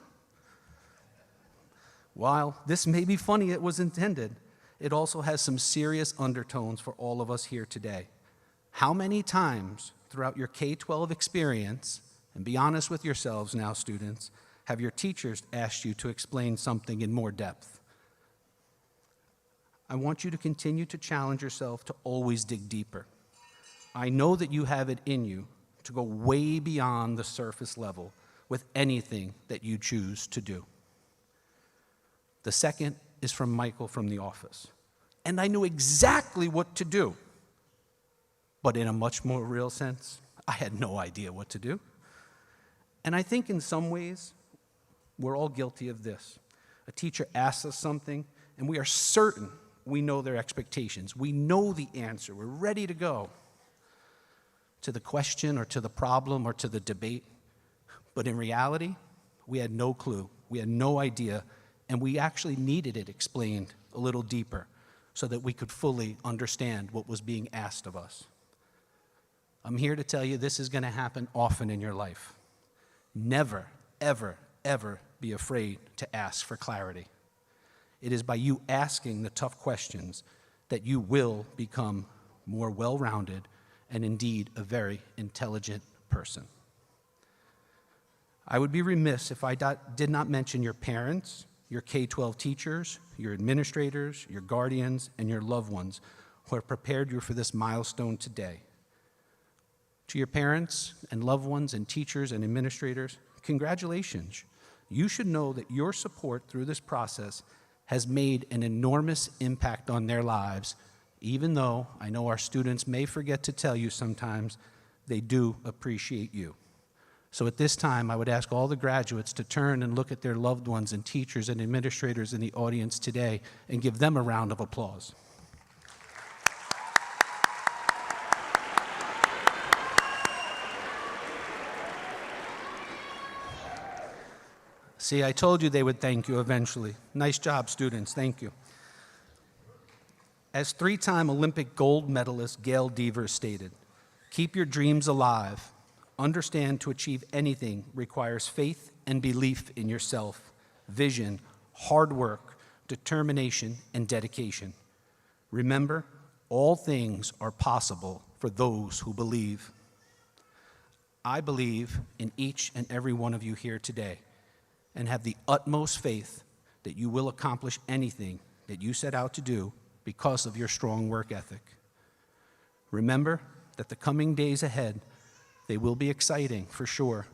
While this may be funny, it was intended, it also has some serious undertones for all of us here today. How many times throughout your K-12 experience, and be honest with yourselves now, students, have your teachers asked you to explain something in more depth? I want you to continue to challenge yourself to always dig deeper. I know that you have it in you to go way beyond the surface level with anything that you choose to do. The second is from Michael from the office. And I knew exactly what to do. But in a much more real sense, I had no idea what to do. And I think in some ways, we're all guilty of this. A teacher asks us something, and we are certain we know their expectations. We know the answer. We're ready to go to the question or to the problem or to the debate. But in reality, we had no clue. We had no idea, and we actually needed it explained a little deeper so that we could fully understand what was being asked of us. I'm here to tell you this is going to happen often in your life. Never, ever, ever be afraid to ask for clarity. It is by you asking the tough questions that you will become more well-rounded and indeed a very intelligent person. I would be remiss if I did not mention your parents, your K-12 teachers, your administrators, your guardians, and your loved ones who have prepared you for this milestone today. To your parents and loved ones and teachers and administrators, congratulations. You should know that your support through this process has made an enormous impact on their lives, even though I know our students may forget to tell you sometimes they do appreciate you. So at this time, I would ask all the graduates to turn and look at their loved ones and teachers and administrators in the audience today and give them a round of applause. See, I told you they would thank you eventually. Nice job, students. Thank you. As three-time Olympic gold medalist Gail Devers stated, keep your dreams alive. Understand to achieve anything requires faith and belief in yourself, vision, hard work, determination, and dedication. Remember, all things are possible for those who believe. I believe in each and every one of you here today, and have the utmost faith that you will accomplish anything that you set out to do because of your strong work ethic. Remember that the coming days ahead, they will be exciting for sure,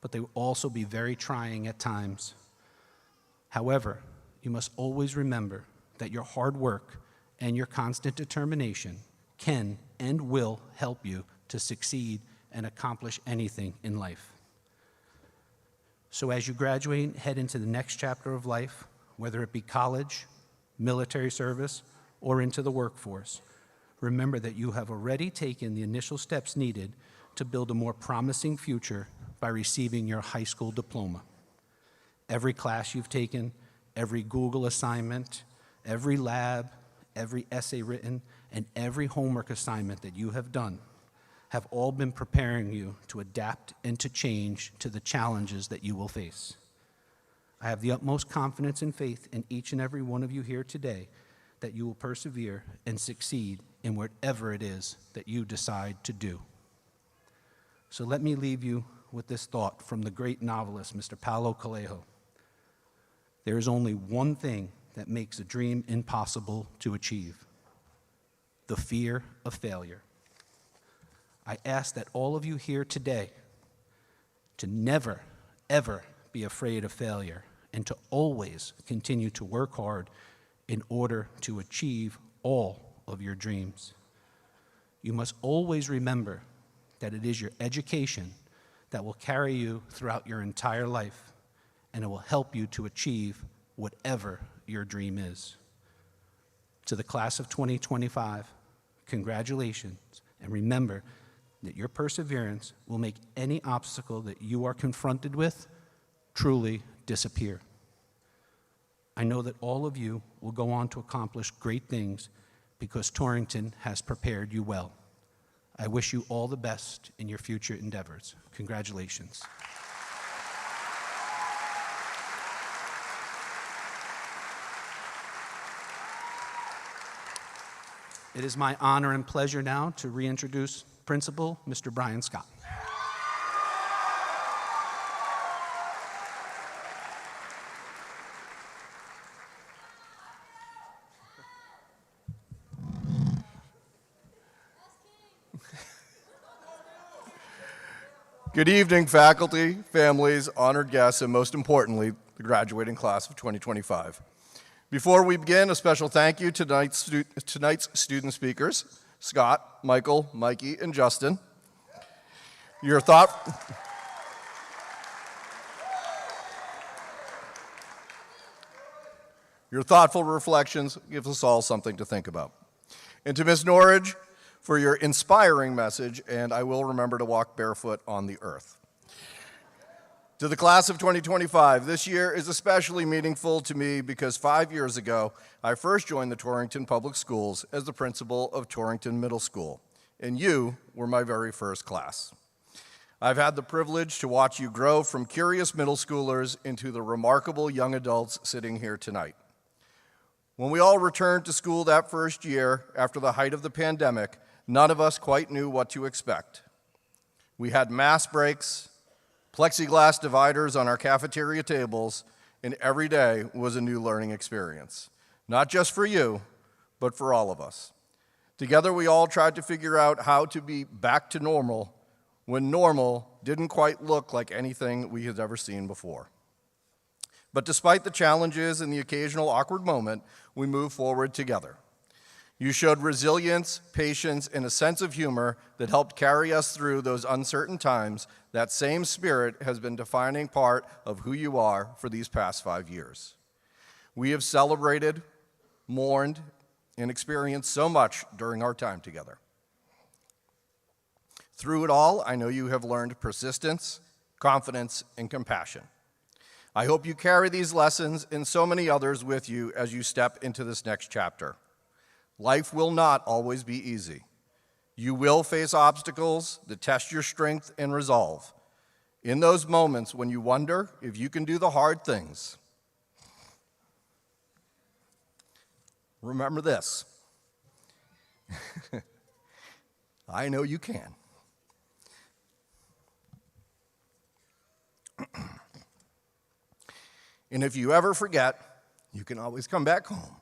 but they will also be very trying at times. However, you must always remember that your hard work and your constant determination can and will help you to succeed and accomplish anything in life. So as you graduate and head into the next chapter of life, whether it be college, military service, or into the workforce, remember that you have already taken the initial steps needed to build a more promising future by receiving your high school diploma. Every class you've taken, every Google assignment, every lab, every essay written, and every homework assignment that you have done have all been preparing you to adapt and to change to the challenges that you will face. I have the utmost confidence and faith in each and every one of you here today that you will persevere and succeed in whatever it is that you decide to do. So let me leave you with this thought from the great novelist, Mr. Paulo Coelho. There is only one thing that makes a dream impossible to achieve: the fear of failure. I ask that all of you here today to never, ever be afraid of failure and to always continue to work hard in order to achieve all of your dreams. You must always remember that it is your education that will carry you throughout your entire life, and it will help you to achieve whatever your dream is. To the class of 2025, congratulations, and remember that your perseverance will make any obstacle that you are confronted with truly disappear. I know that all of you will go on to accomplish great things because Torrington has prepared you well. I wish you all the best in your future endeavors. Congratulations. It is my honor and pleasure now to reintroduce Principal Mr. Brian Scott. Good evening, faculty, families, honored guests, and most importantly, the graduating class of 2025. Before we begin, a special thank you to tonight's student speakers, Scott, Michael, Mikey, and Justin. Your thoughtful reflections give us all something to think about. And to Ms. Norridge, for your inspiring message, and I will remember to walk barefoot on the earth. To the class of 2025, this year is especially meaningful to me because 5 years ago, I first joined the Torrington Public Schools as the principal of Torrington Middle School, and you were my very first class. I've had the privilege to watch you grow from curious middle schoolers into the remarkable young adults sitting here tonight. When we all returned to school that first year after the height of the pandemic, none of us quite knew what to expect. We had mask breaks, plexiglass dividers on our cafeteria tables, and every day was a new learning experience. Not just for you, but for all of us. Together we all tried to figure out how to be back to normal when normal didn't quite look like anything we had ever seen before. But despite the challenges and the occasional awkward moment, we moved forward together. You showed resilience, patience, and a sense of humor that helped carry us through those uncertain times. That same spirit has been a defining part of who you are for these past 5 years. We have celebrated, mourned, and experienced so much during our time together. Through it all, I know you have learned persistence, confidence, and compassion. I hope you carry these lessons and so many others with you as you step into this next chapter. Life will not always be easy. You will face obstacles that test your strength and resolve. In those moments when you wonder if you can do the hard things, remember this. I know you can. And if you ever forget, you can always come back home.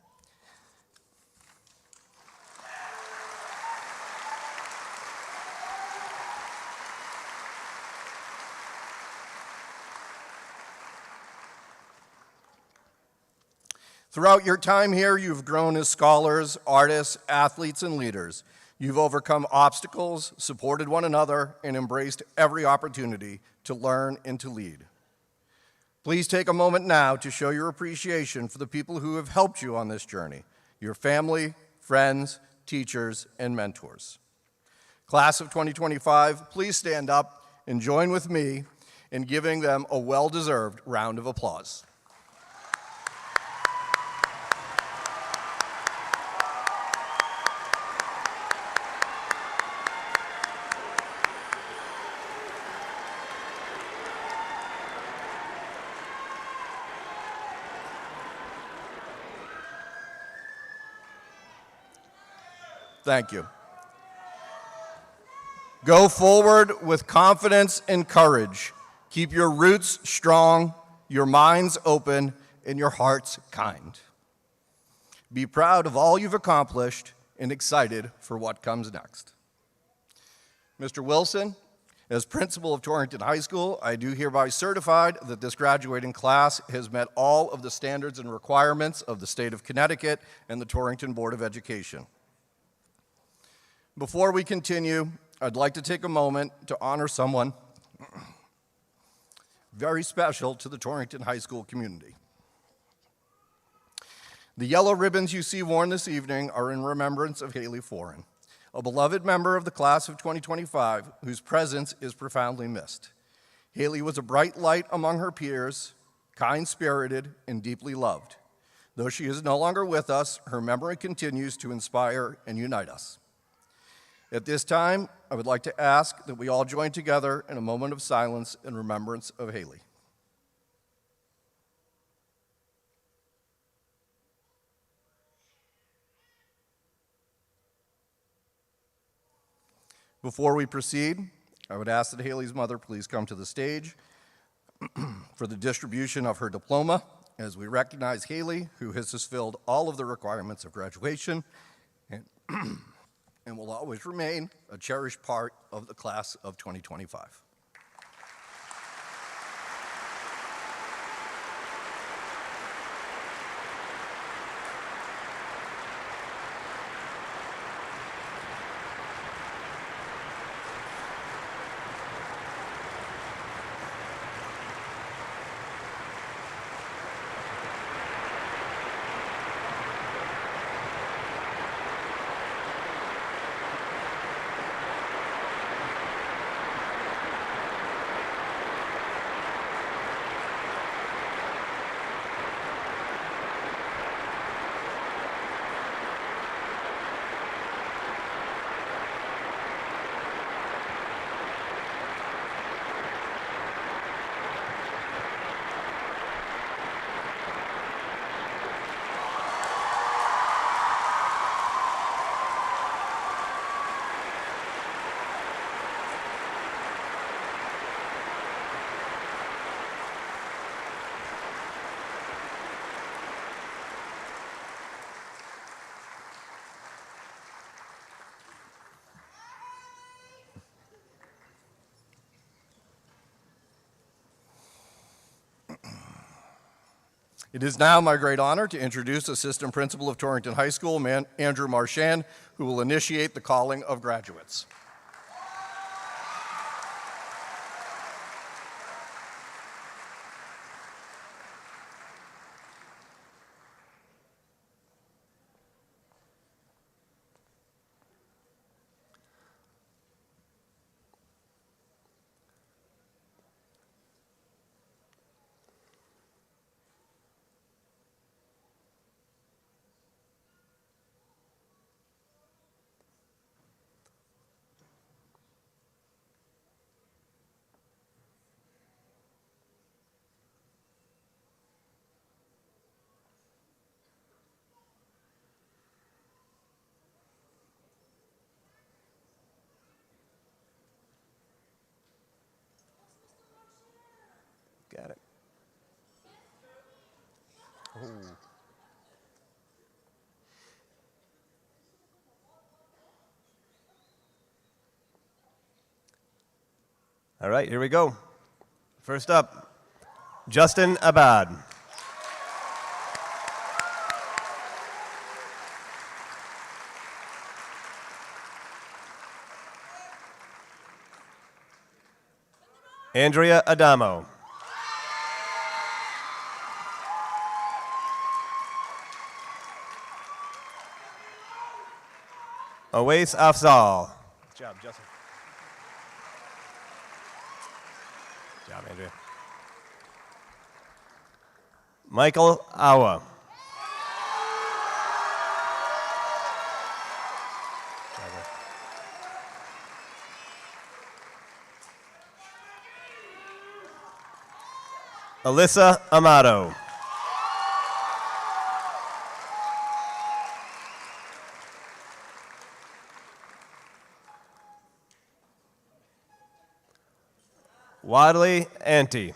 Throughout your time here, you've grown as scholars, artists, athletes, and leaders. You've overcome obstacles, supported one another, and embraced every opportunity to learn and to lead. Please take a moment now to show your appreciation for the people who have helped you on this journey, your family, friends, teachers, and mentors. Class of 2025, please stand up and join with me in giving them a well-deserved round of applause. Thank you. Go forward with confidence and courage. Keep your roots strong, your minds open, and your hearts kind. Be proud of all you've accomplished and excited for what comes next. Mr. Wilson, as principal of Torrington High School, I do hereby certify that this graduating class has met all of the standards and requirements of the state of Connecticut and the Torrington Board of Education. Before we continue, I'd like to take a moment to honor someone very special to the Torrington High School community. The yellow ribbons you see worn this evening are in remembrance of Haley Foran, a beloved member of the class of 2025 whose presence is profoundly missed. Haley was a bright light among her peers, kind-spirited, and deeply loved. Though she is no longer with us, her memory continues to inspire and unite us. At this time, I would like to ask that we all join together in a moment of silence in remembrance of Haley. Before we proceed, I would ask that Haley's mother please come to the stage for the distribution of her diploma as we recognize Haley, who has fulfilled all of the requirements of graduation and, and will always remain a cherished part of the class of 2025. It is now my great honor to introduce Assistant Principal of Torrington High School, Andrew Marchand, who will initiate the calling of graduates. Got it. Oh. All right, here we go. First up, Justin Abad. Andrea Adamo. Awais Afzal. Good job, Justin. Good job, Andrea. Michael Awa. Alyssa Amato. Wadley Ante.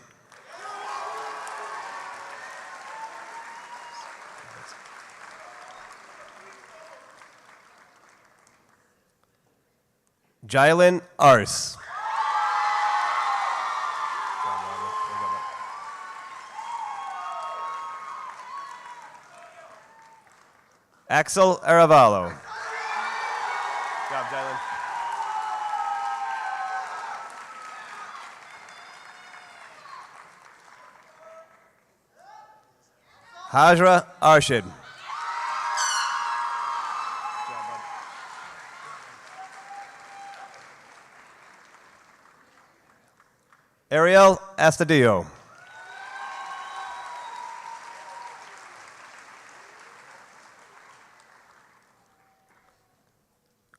Jylin Ars. Axel Aravalo. Good job, Jylin. Hajra Arshid. Ariel Astudillo.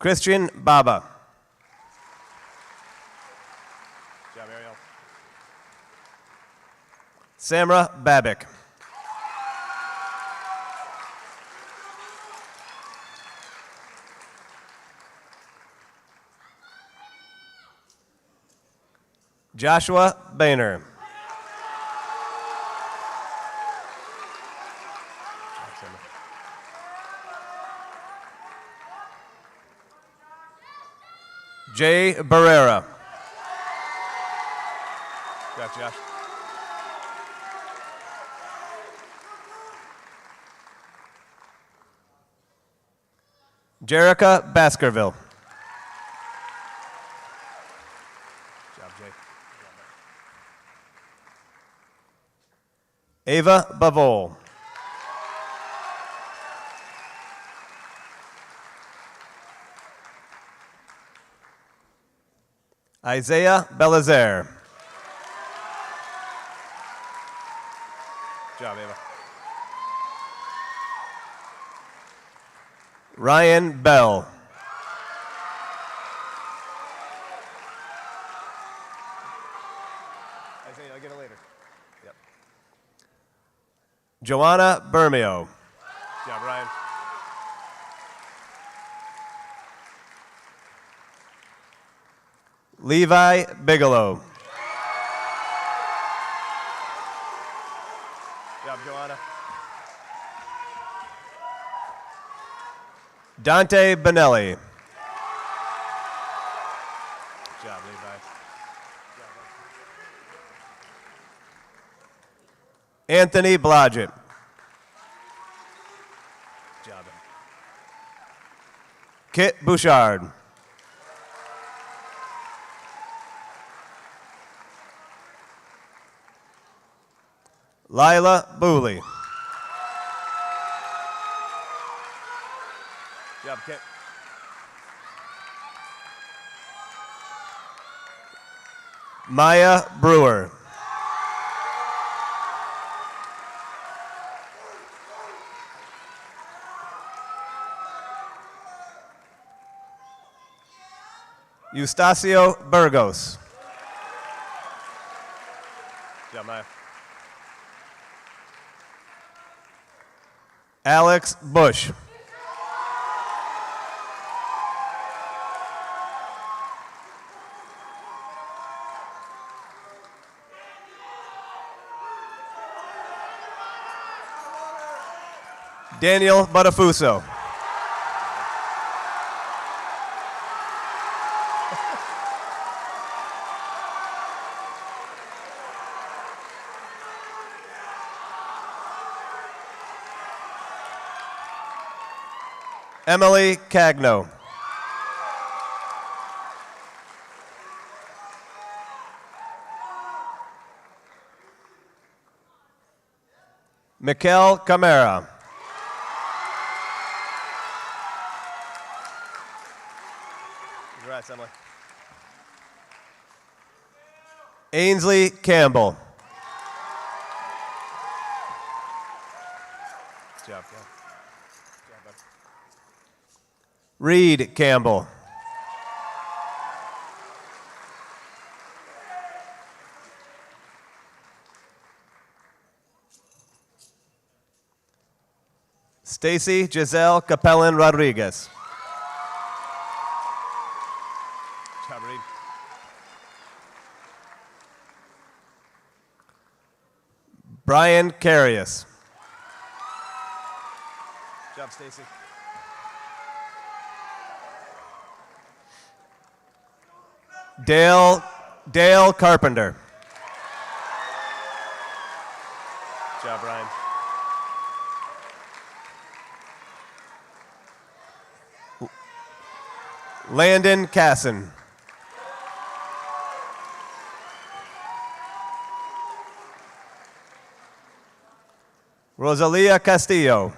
Christian Baba. Good job, Ariel. Samra Babik. Joshua Boehner. Jay Barrera. Josh. Jerica Baskerville. Good job, Jay. Ava Bavol. Isaiah Belazaire. Good job, Ava. Ryan Bell. Isaiah, I'll get it later. Yep. Joanna Bermeo. Good job, Ryan. Levi Bigelow. Good job, Joanna. Dante Benelli. Good job, Levi. Anthony Blodgett. Good job. Kit Bouchard. Lila Booley. Good job, Kit. Maya Brewer. Eustacio Burgos. Good job, Maya. Alex Bush. Daniel Buttafuso. Emily Cagno. Mikel Camara. Congrats, Emily. Ainsley Campbell. Good job, Phil. Reed Campbell. Stacy Giselle Capellan Rodriguez. Good job, Reed. Brian Carius. Good job, Stacy. Dale Carpenter. Good job, Brian. Landon Casson. Rosalia Castillo.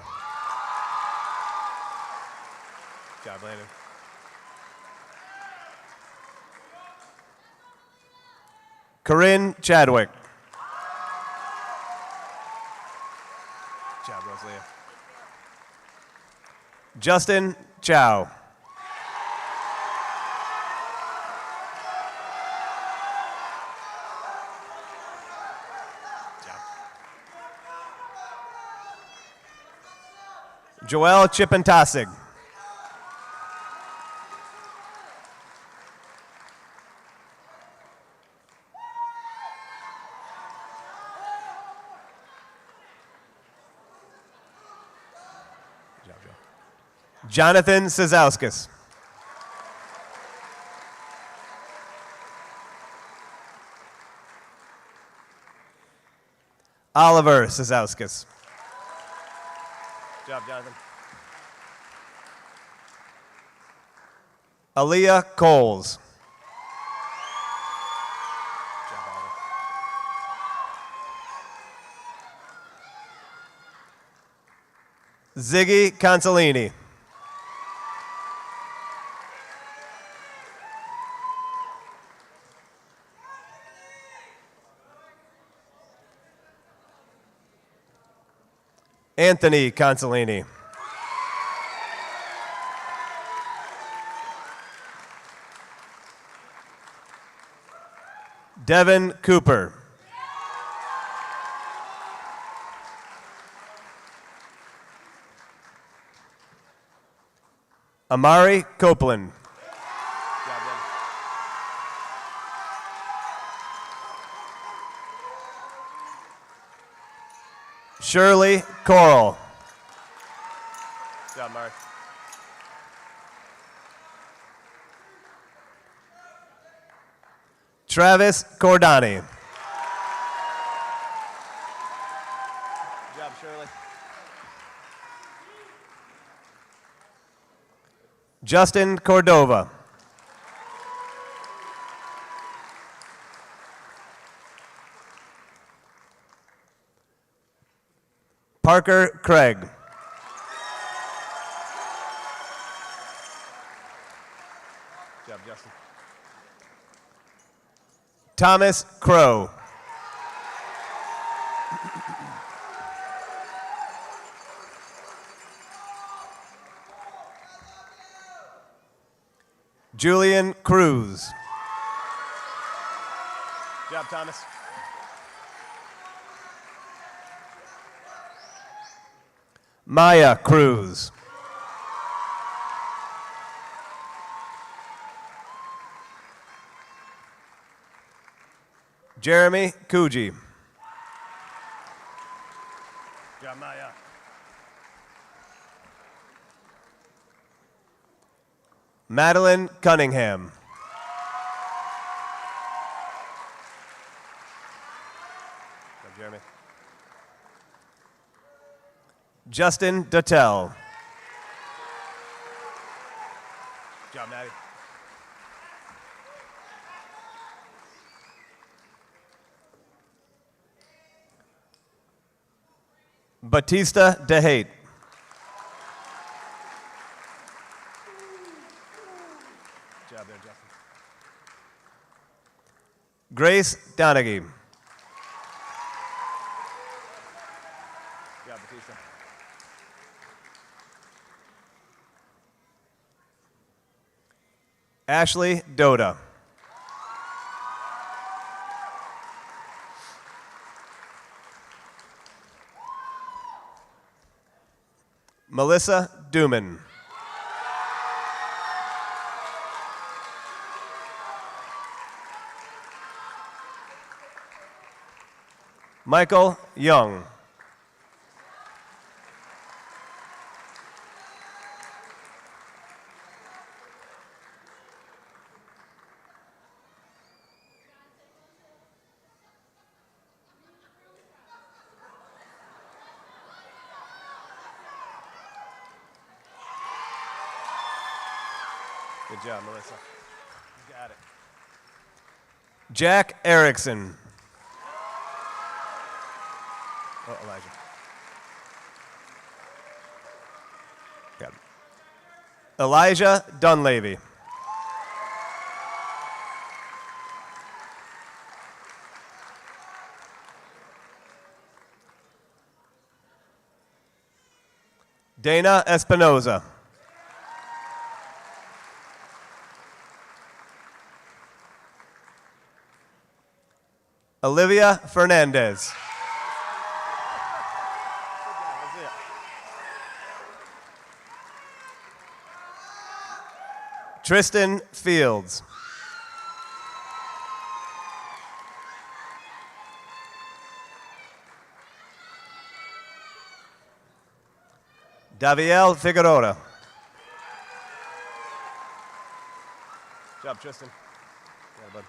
Good job, Landon. Corinne Chadwick. Good job, Rosalia. Justin Chow. Joel Chipentasig. Jonathan Sazauskis. Oliver Sazauskis. Good job, Jonathan. Aaliyah Coles. Good job, Oliver. Ziggy Consolini. Anthony Consolini. Devin Cooper. Amari Copeland. Shirley Coral. Good job, Mark. Travis Cordani. Good job, Shirley. Justin Cordova. Parker Craig. Good job, Justin. Thomas Crow. Julian Cruz. Good job, Thomas. Maya Cruz. Jeremy Coogee. Good job, Maya. Madeline Cunningham. Good job, Jeremy. Justin Duttel. Good job, Maddie. Batista DeHate. Good job there, Justin. Grace Donaghy. Good job, Batista. Ashley Doda. Melissa Duman. Michael Young. Good job, Melissa. You got it. Jack Erickson. Oh, Elijah. Got it. Elijah Dunleavy. Dana Espinoza. Olivia Fernandez. Tristan Fields. Daviel Figueroa. Good job, Tristan. Yeah, bud.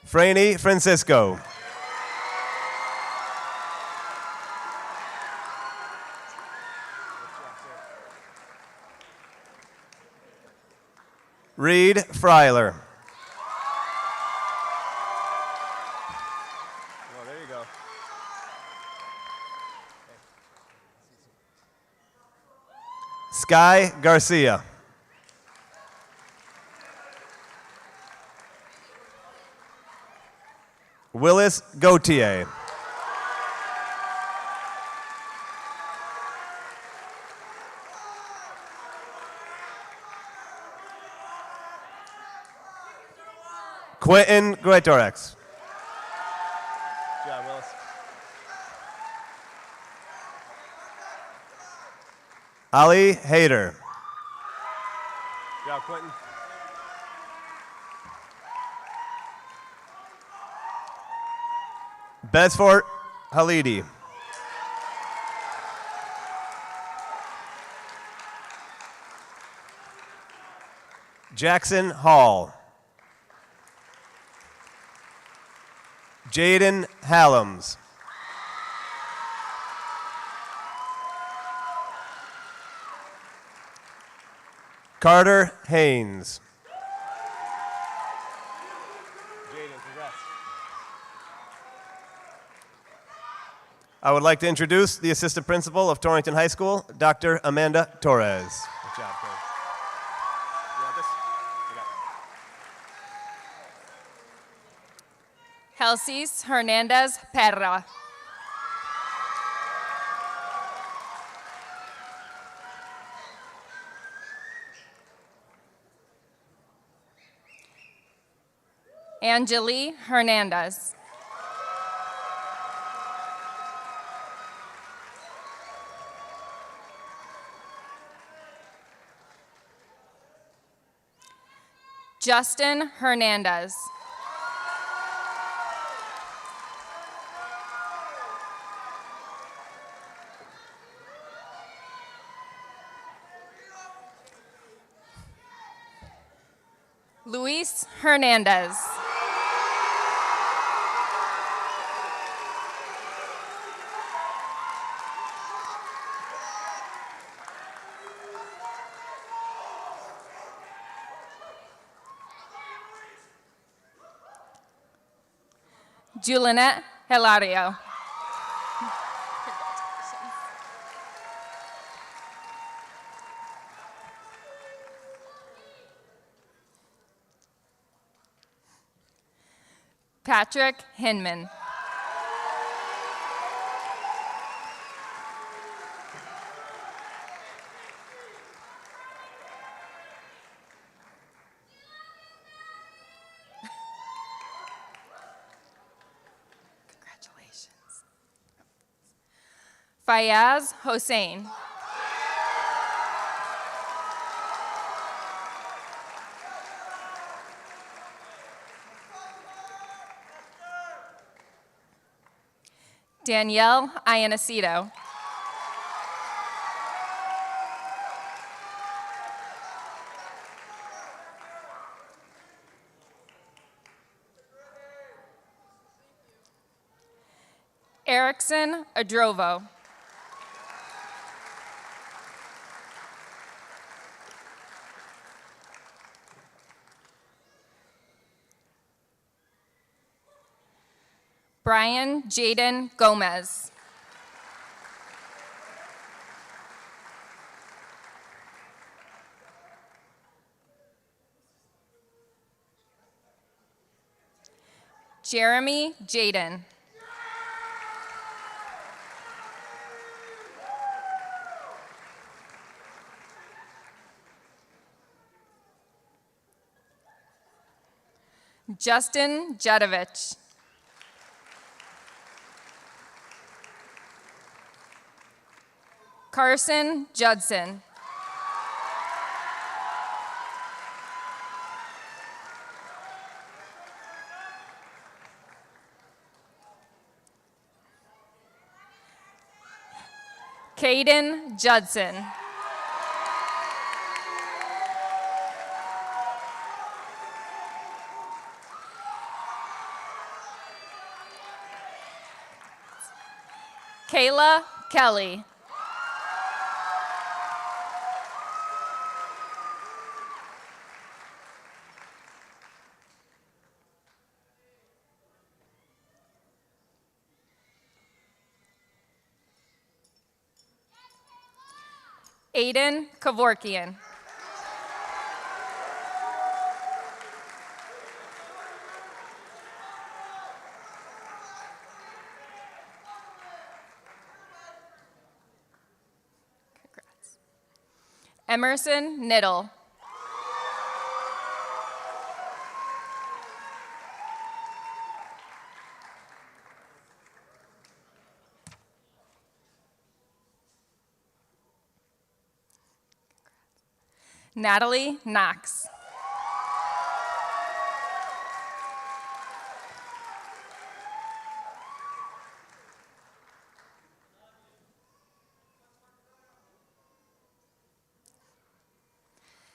Franny Francisco. Reed Freiler. Oh, there you go. Sky Garcia. Willis Gautier. Quentin Greatorex. Good job, Willis. Ali Hayter. Good job, Quentin. Besfort Halidi. Jackson Hall. Jaden Hallams. Carter Haynes. Jaden, congrats. I would like to introduce the assistant principal of Torrington High School, Dr. Amanda Torres. Good job, Torres. You want this? You got it. Helsis Hernandez Perra. Angeli Hernandez. Justin Hernandez. Luis Hernandez. Juliette Hilario. Patrick Hinman. Congratulations. Fayaz Hossein. Danielle Iannacito. Erickson Adrovo. Brian Jaden Gomez. Jeremy Jaden. Justin Jedovich. Carson Judson. Caden Judson. Kayla Kelly. Aiden Kevorkian. Congrats. Emerson Niddle. Natalie Knox.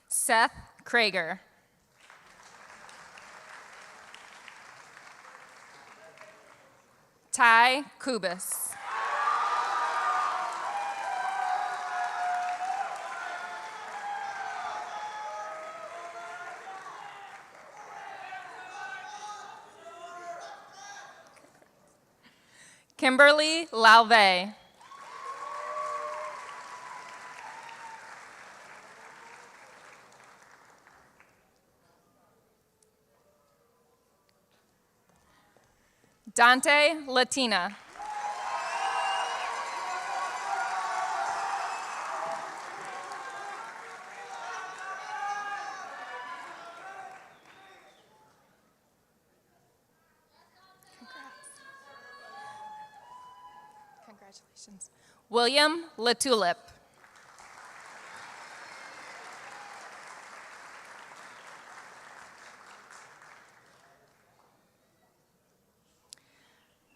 Seth Krager. Ty Kubis. Kimberly Lauve. Dante Latina. Congratulations. William Latulip.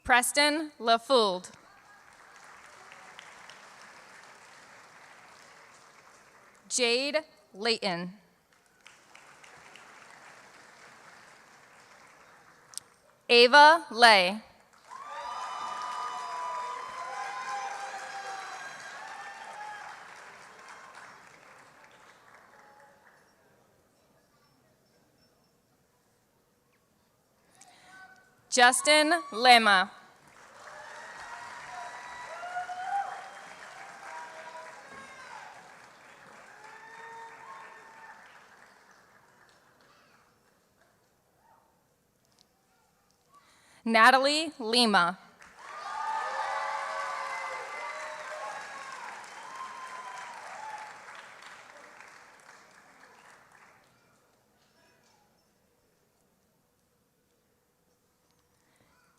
Preston LaFould. Jade Layton. Ava Lay. Justin Lema. Natalie Lima.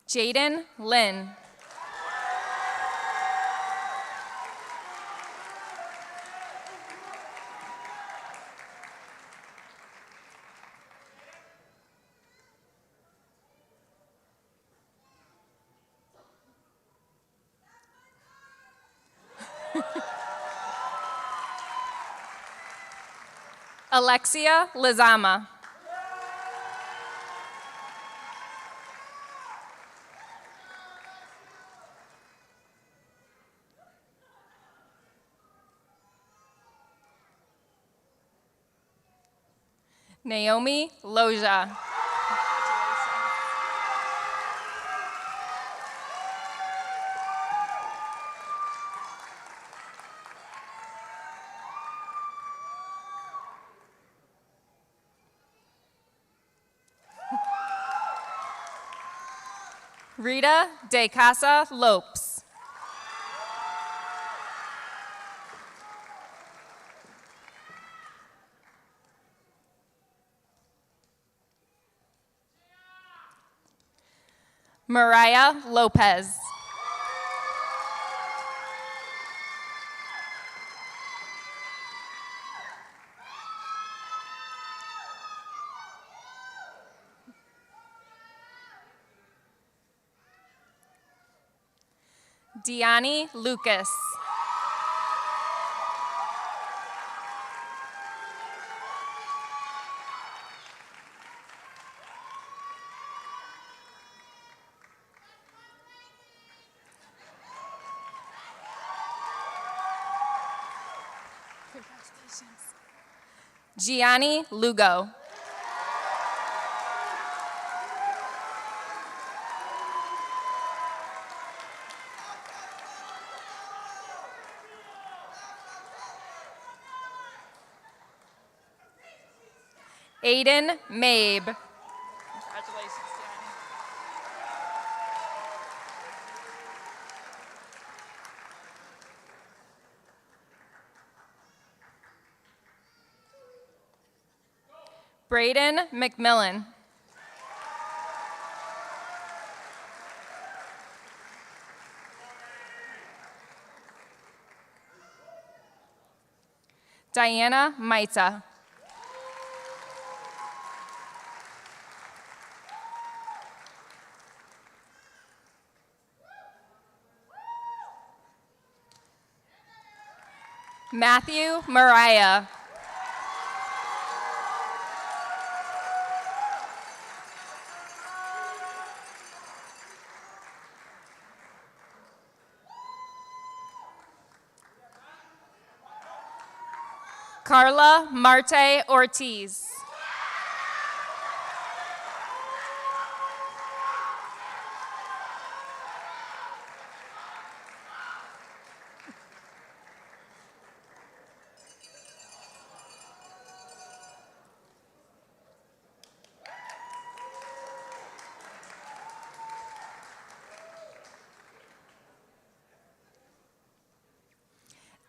Jaden Lynn. Alexia Lizama. Naomi Loja. Rita De Casa Lopes. Mariah Lopez. Diani Lucas. Gianni Lugo. Aiden Mabe. Congratulations, Gianni. Braden McMillan. Diana Maita. Matthew Mariah. Carla Marte Ortiz.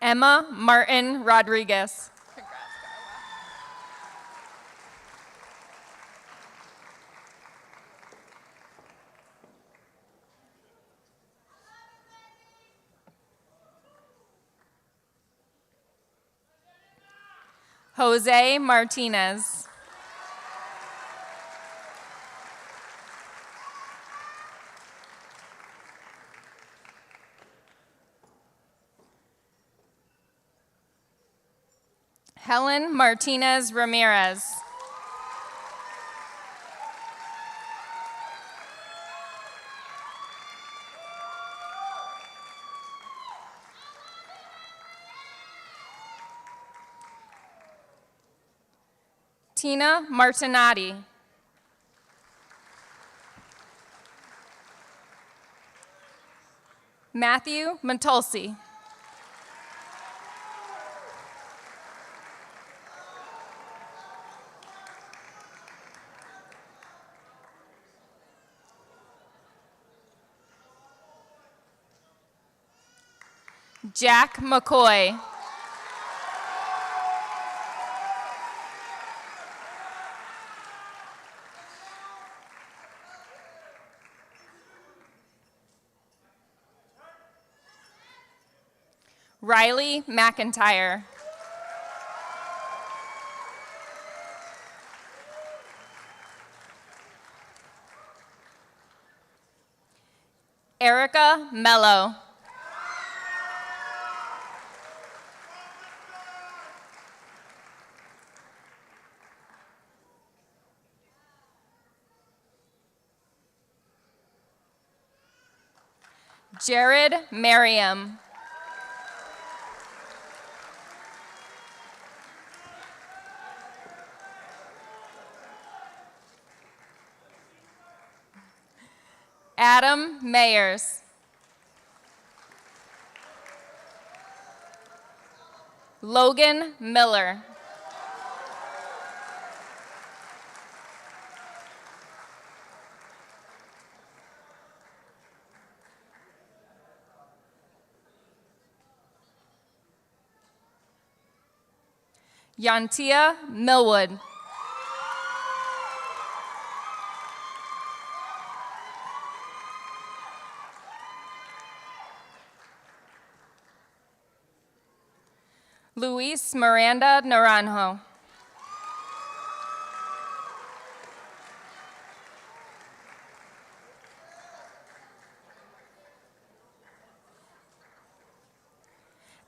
Emma Martin Rodriguez. Jose Martinez. Helen Martinez Ramirez. Tina Martinati. Matthew Montulsi. Jack McCoy. Riley McIntyre. Erica Mello. Jared Merriam. Adam Mayers. Logan Miller. Yantia Millwood. Luis Miranda Naranjo.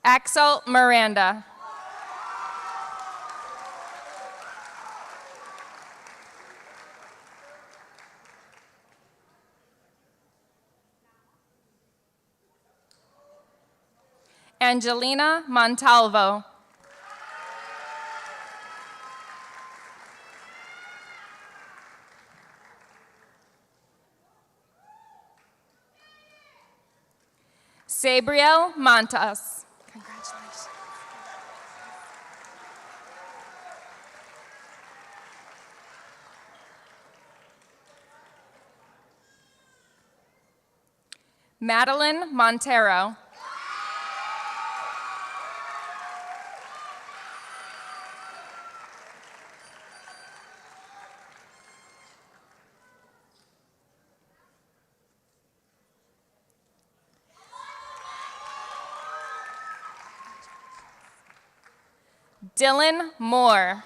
Axel Miranda. Angelina Montalvo. Sabriel Montas. Congratulations. Madeline Montero. Dylan Moore.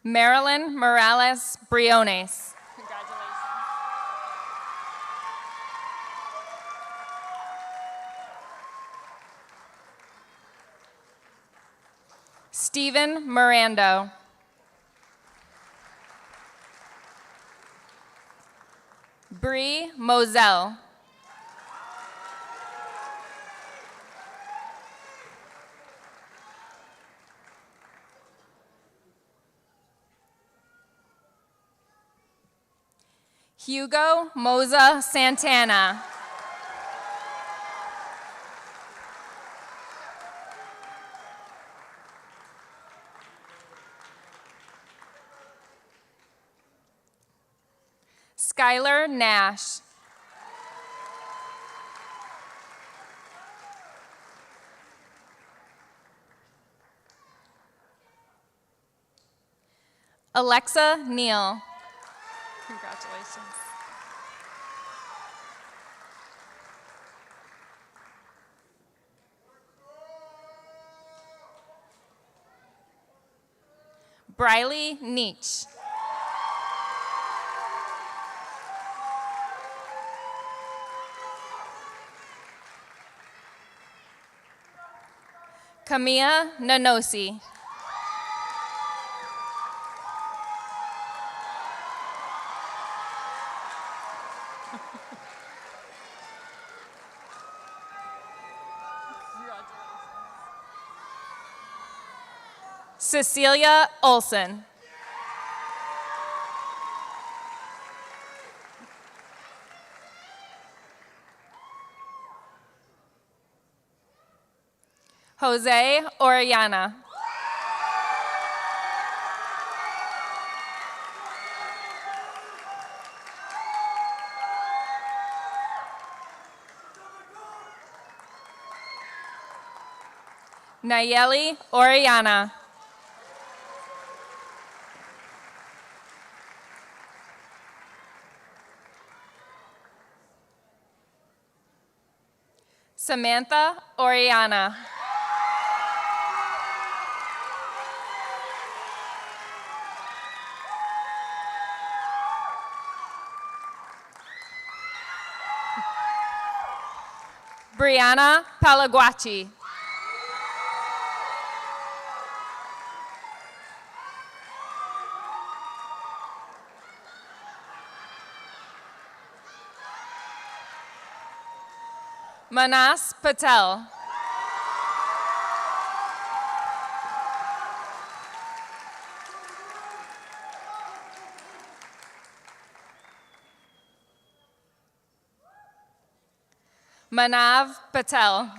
Marilyn Morales Briones. Congratulations. Stephen Mirando. Bree Moselle. Hugo Moza Santana. Skylar Nash. Alexa Neal. Congratulations. Briley Neach. Camilla Nanosi. Cecilia Olson. Jose Orellana. Nayeli Orellana. Samantha Orellana. Brianna Palaguachi. Manas Patel. Manav Patel.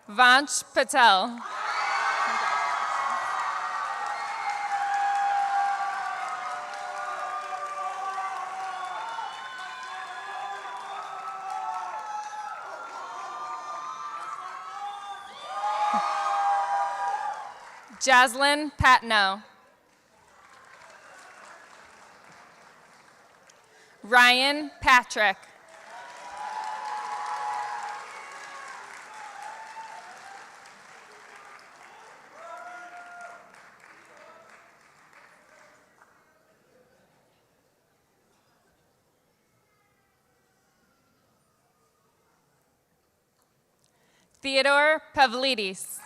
Vanch Patel. Jaslyn Patno. Ryan Patrick. Theodore Pavlidis.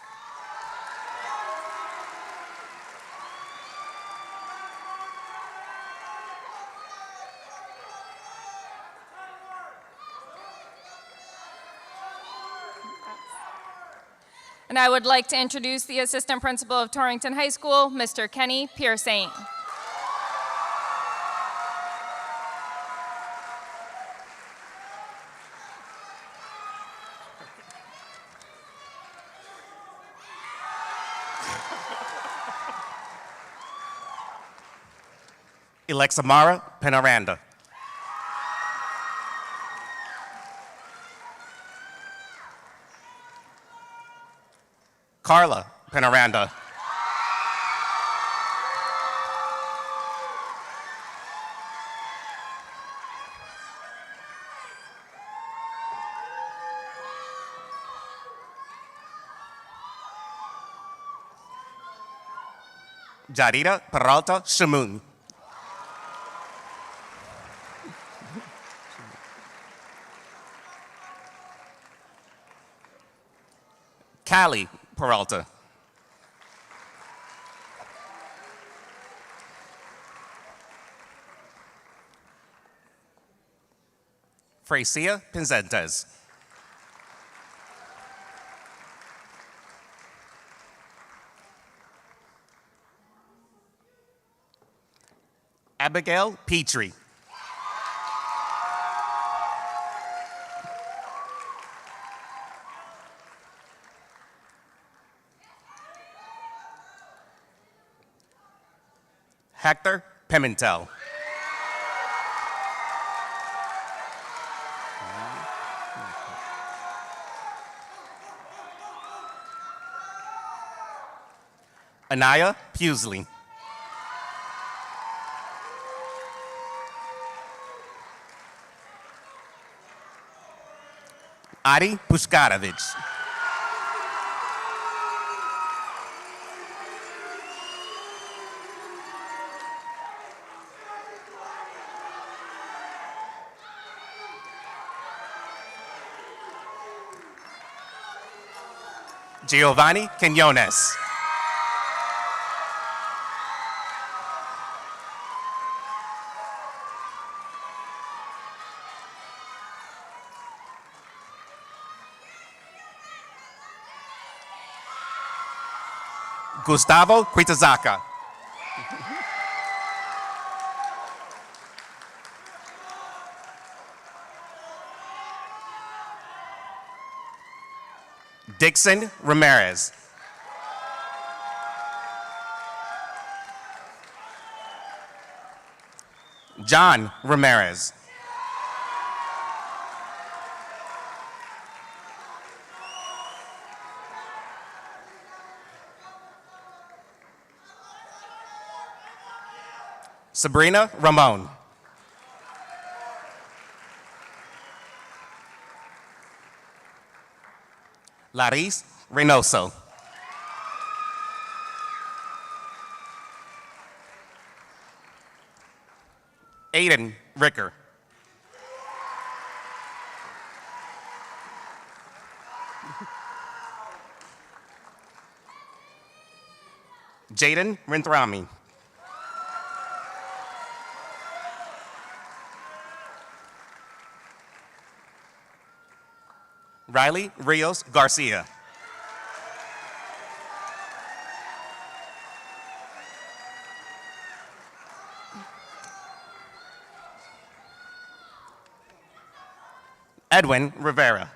And I would like to introduce the Assistant Principal of Torrington High School, Mr. Kenny Pearsane. Alexamara Penaranda. Carla Penaranda. Jarida Peralta Shamoon. Callie Peralta. Fracia Pizentes. Abigail Petrie. Hector Pimentel. Anaya Pusley. Adi Puskarovich. Giovanni Quinones. Gustavo Quitazaka. Dixon Ramirez. John Ramirez. Sabrina Ramon. Laris Reynoso. Aiden Ricker. Jaden Rinthrami. Riley Rios Garcia. Edwin Rivera.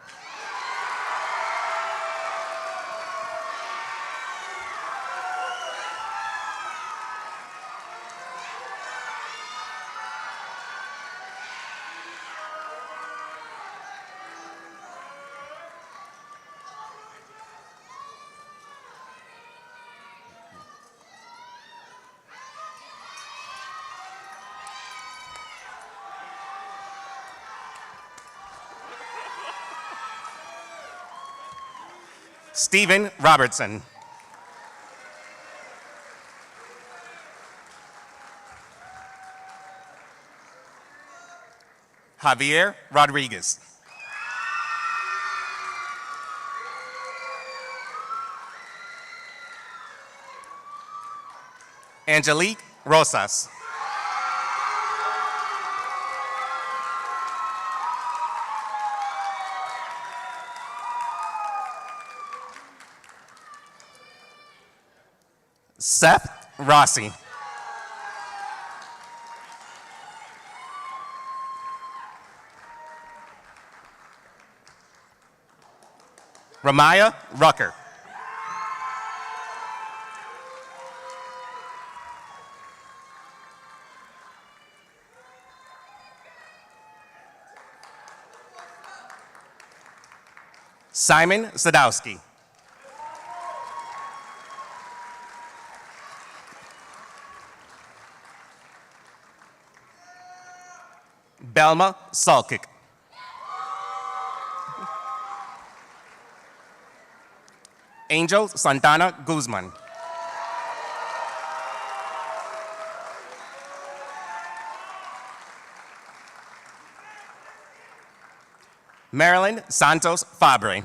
Stephen Robertson. Javier Rodriguez. Angelique Rosas. Seth Rossi. Ramaya Rucker. Simon Sadowski. Belma Salkic. Angel Santana Guzman. Marilyn Santos Fabre.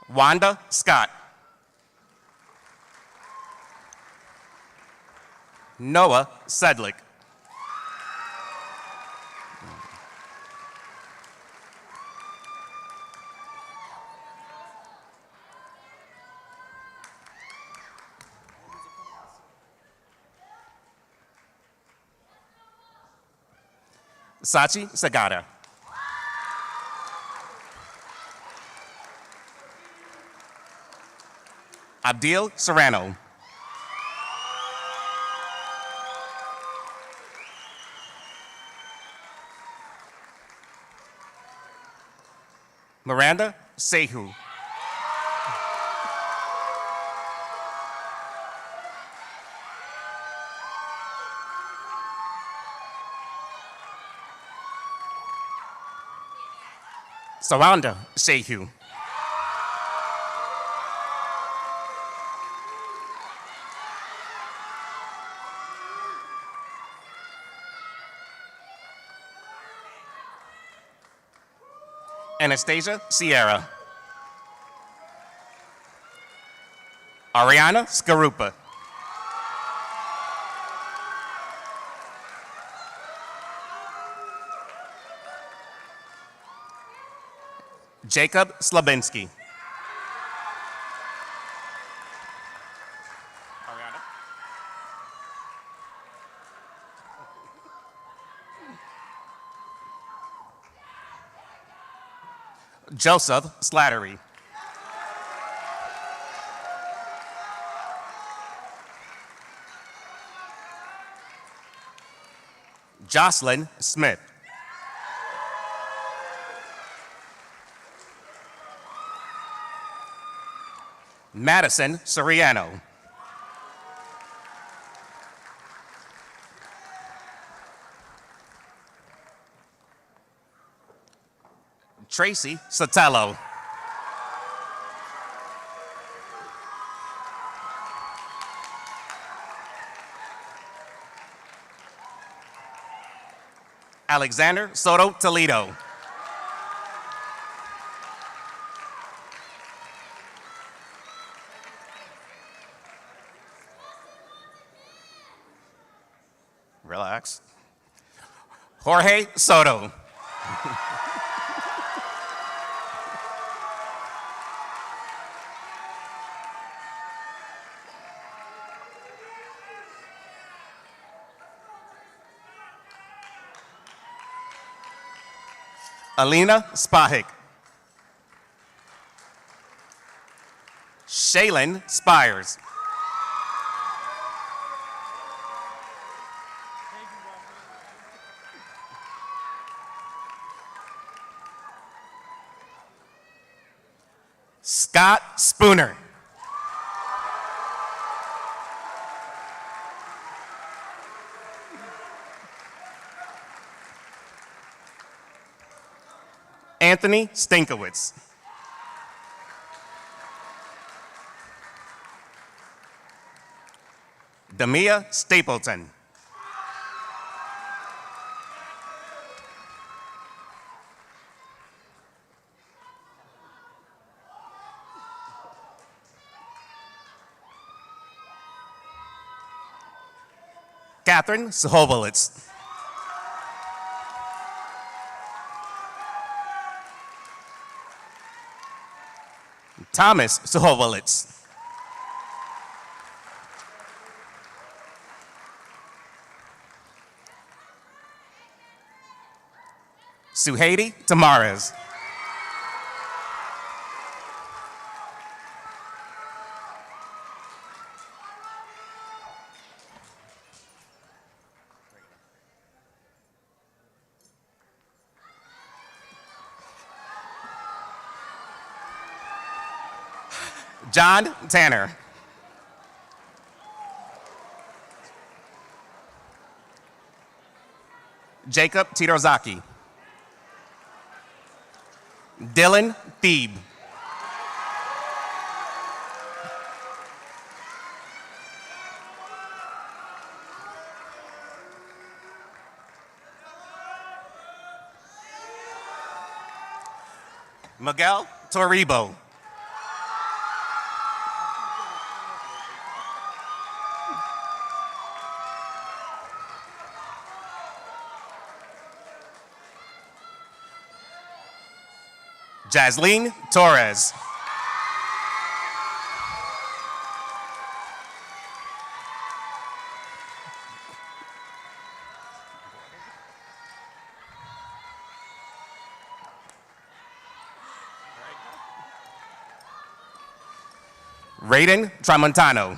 Wanda Scott. Noah Sedlick. Sachi Sagata. Abdil Serrano. Miranda Sehu. Saranda Sehu. Anastasia Sierra. Ariana Skarupa. Jacob Slabinski. Joseph Slattery. Jocelyn Smith. Madison Soriano. Tracy Sotelo. Alexander Soto Toledo. Relax. Jorge Soto. Alina Spahik. Shaylin Spires. Scott Spooner. Anthony Stinkowitz. Damia Stapleton. Catherine Suhovolitz. Thomas Suhovolitz. Suhaiti Tamares. John Tanner. Jacob Titorozaki. Dylan Thebe. Miguel Torribo. Jasleen Torres. Raiden Tramontano.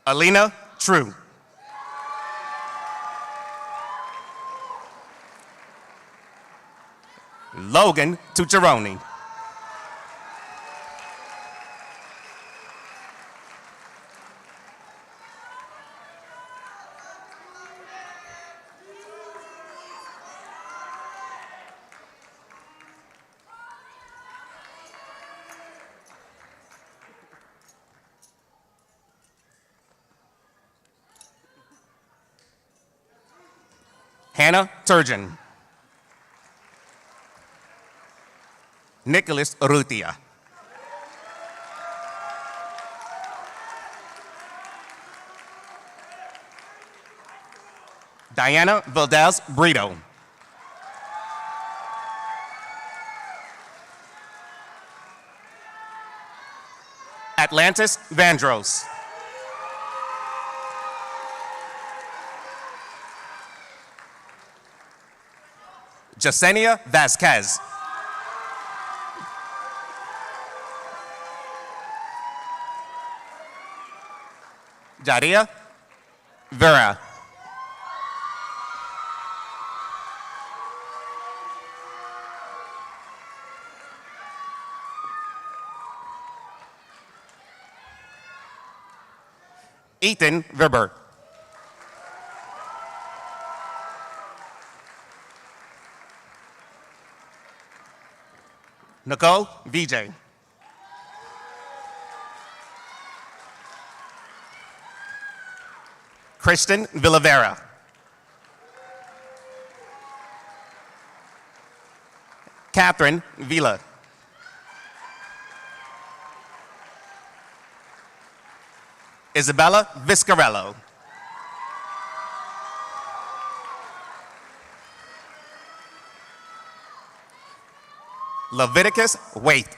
Alina True. Logan Tucciaroni. Hannah Turgeon. Nicholas Urrutia. Diana Valdez Brito. Atlantis Vandross. Jasenia Vasquez. Jaria Vera. Ethan Verber. Nicole VJ. Kristen Villavera. Catherine Vila. Isabella Viscarello. Leviticus Waite.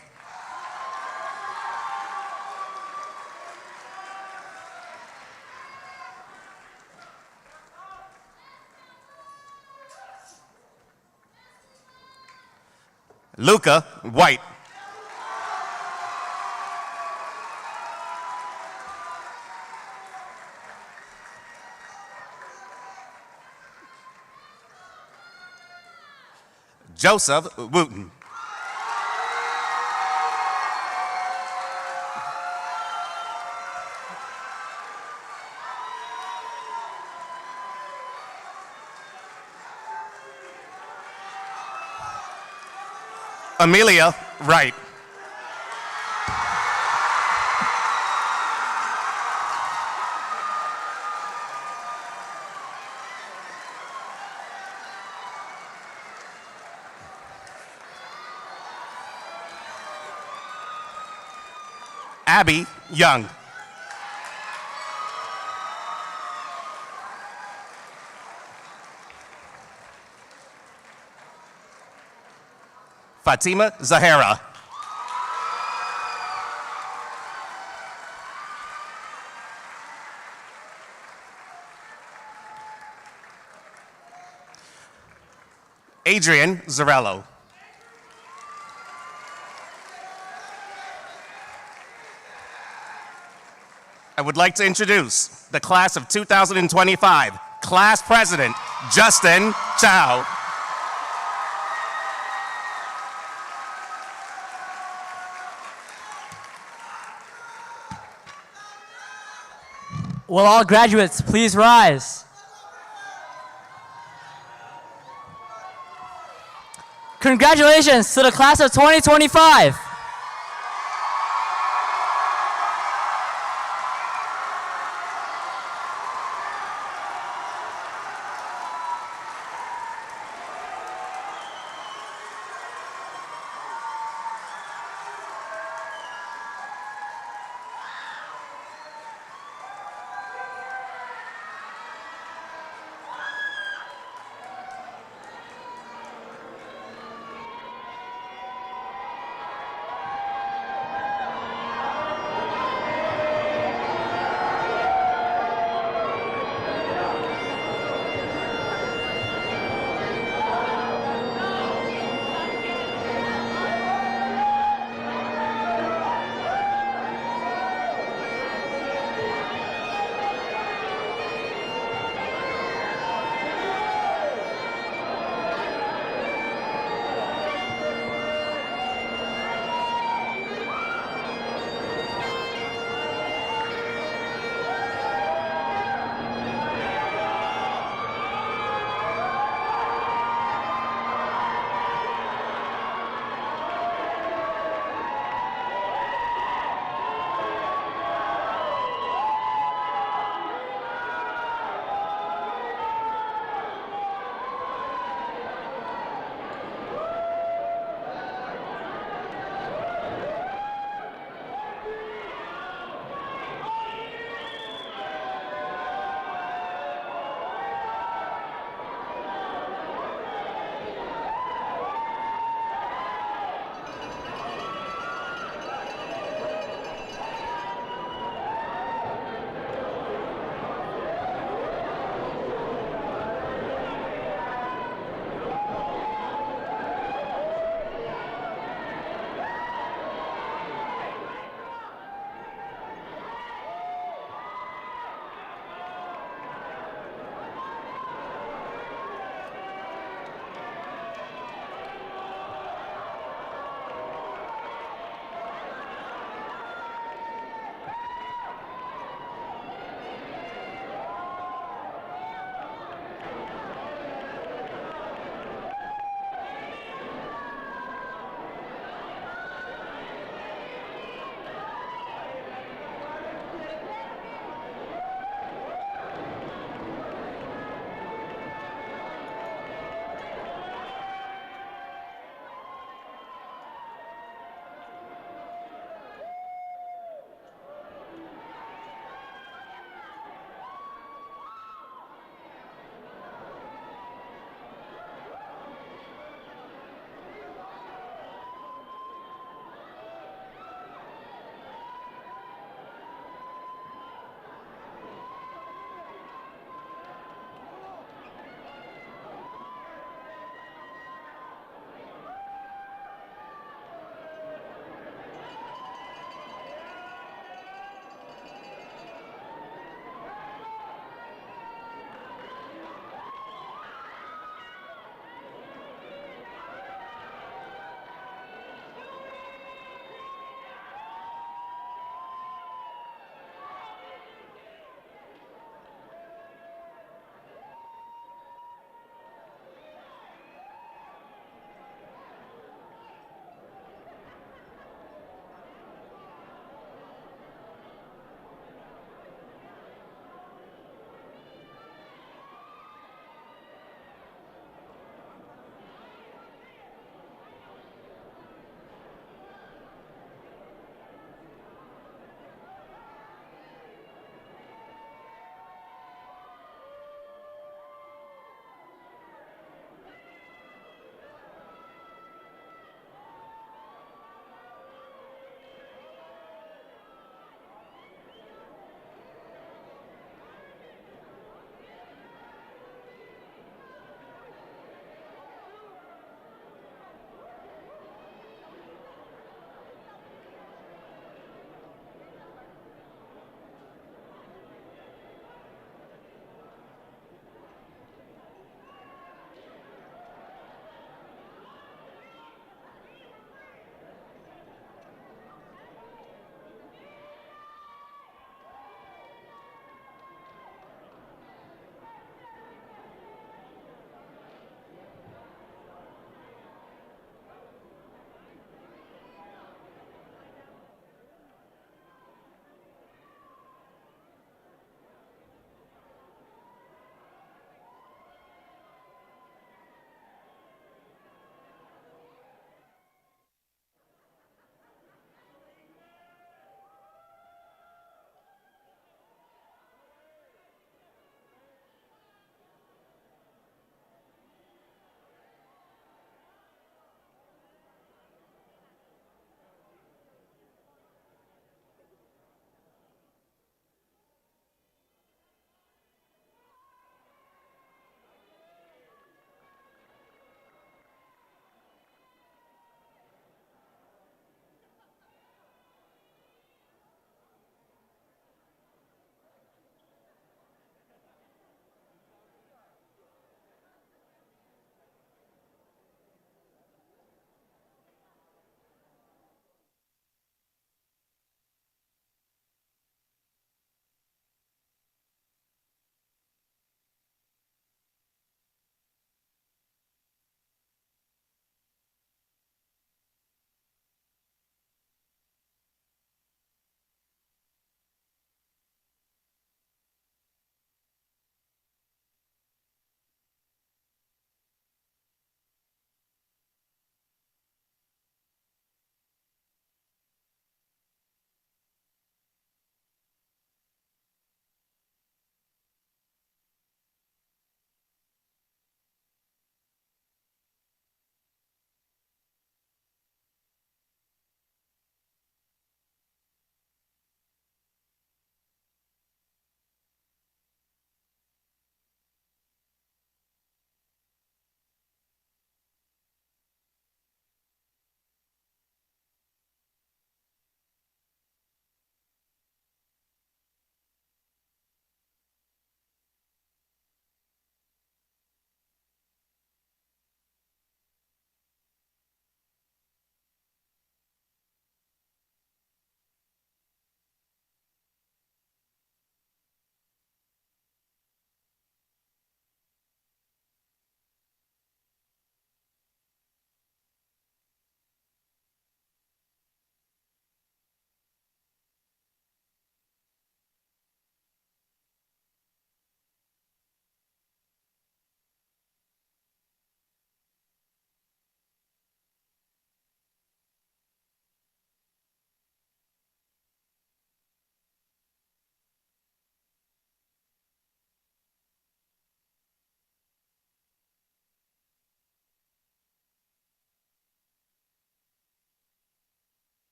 Luca White. Joseph Wooten. Amelia Wright. Abby Young. Fatima Zahara. Adrian Zarello. I would like to introduce the class of 2025, Class President, Justin Chow. Will all graduates please rise? Congratulations to the class of 2025.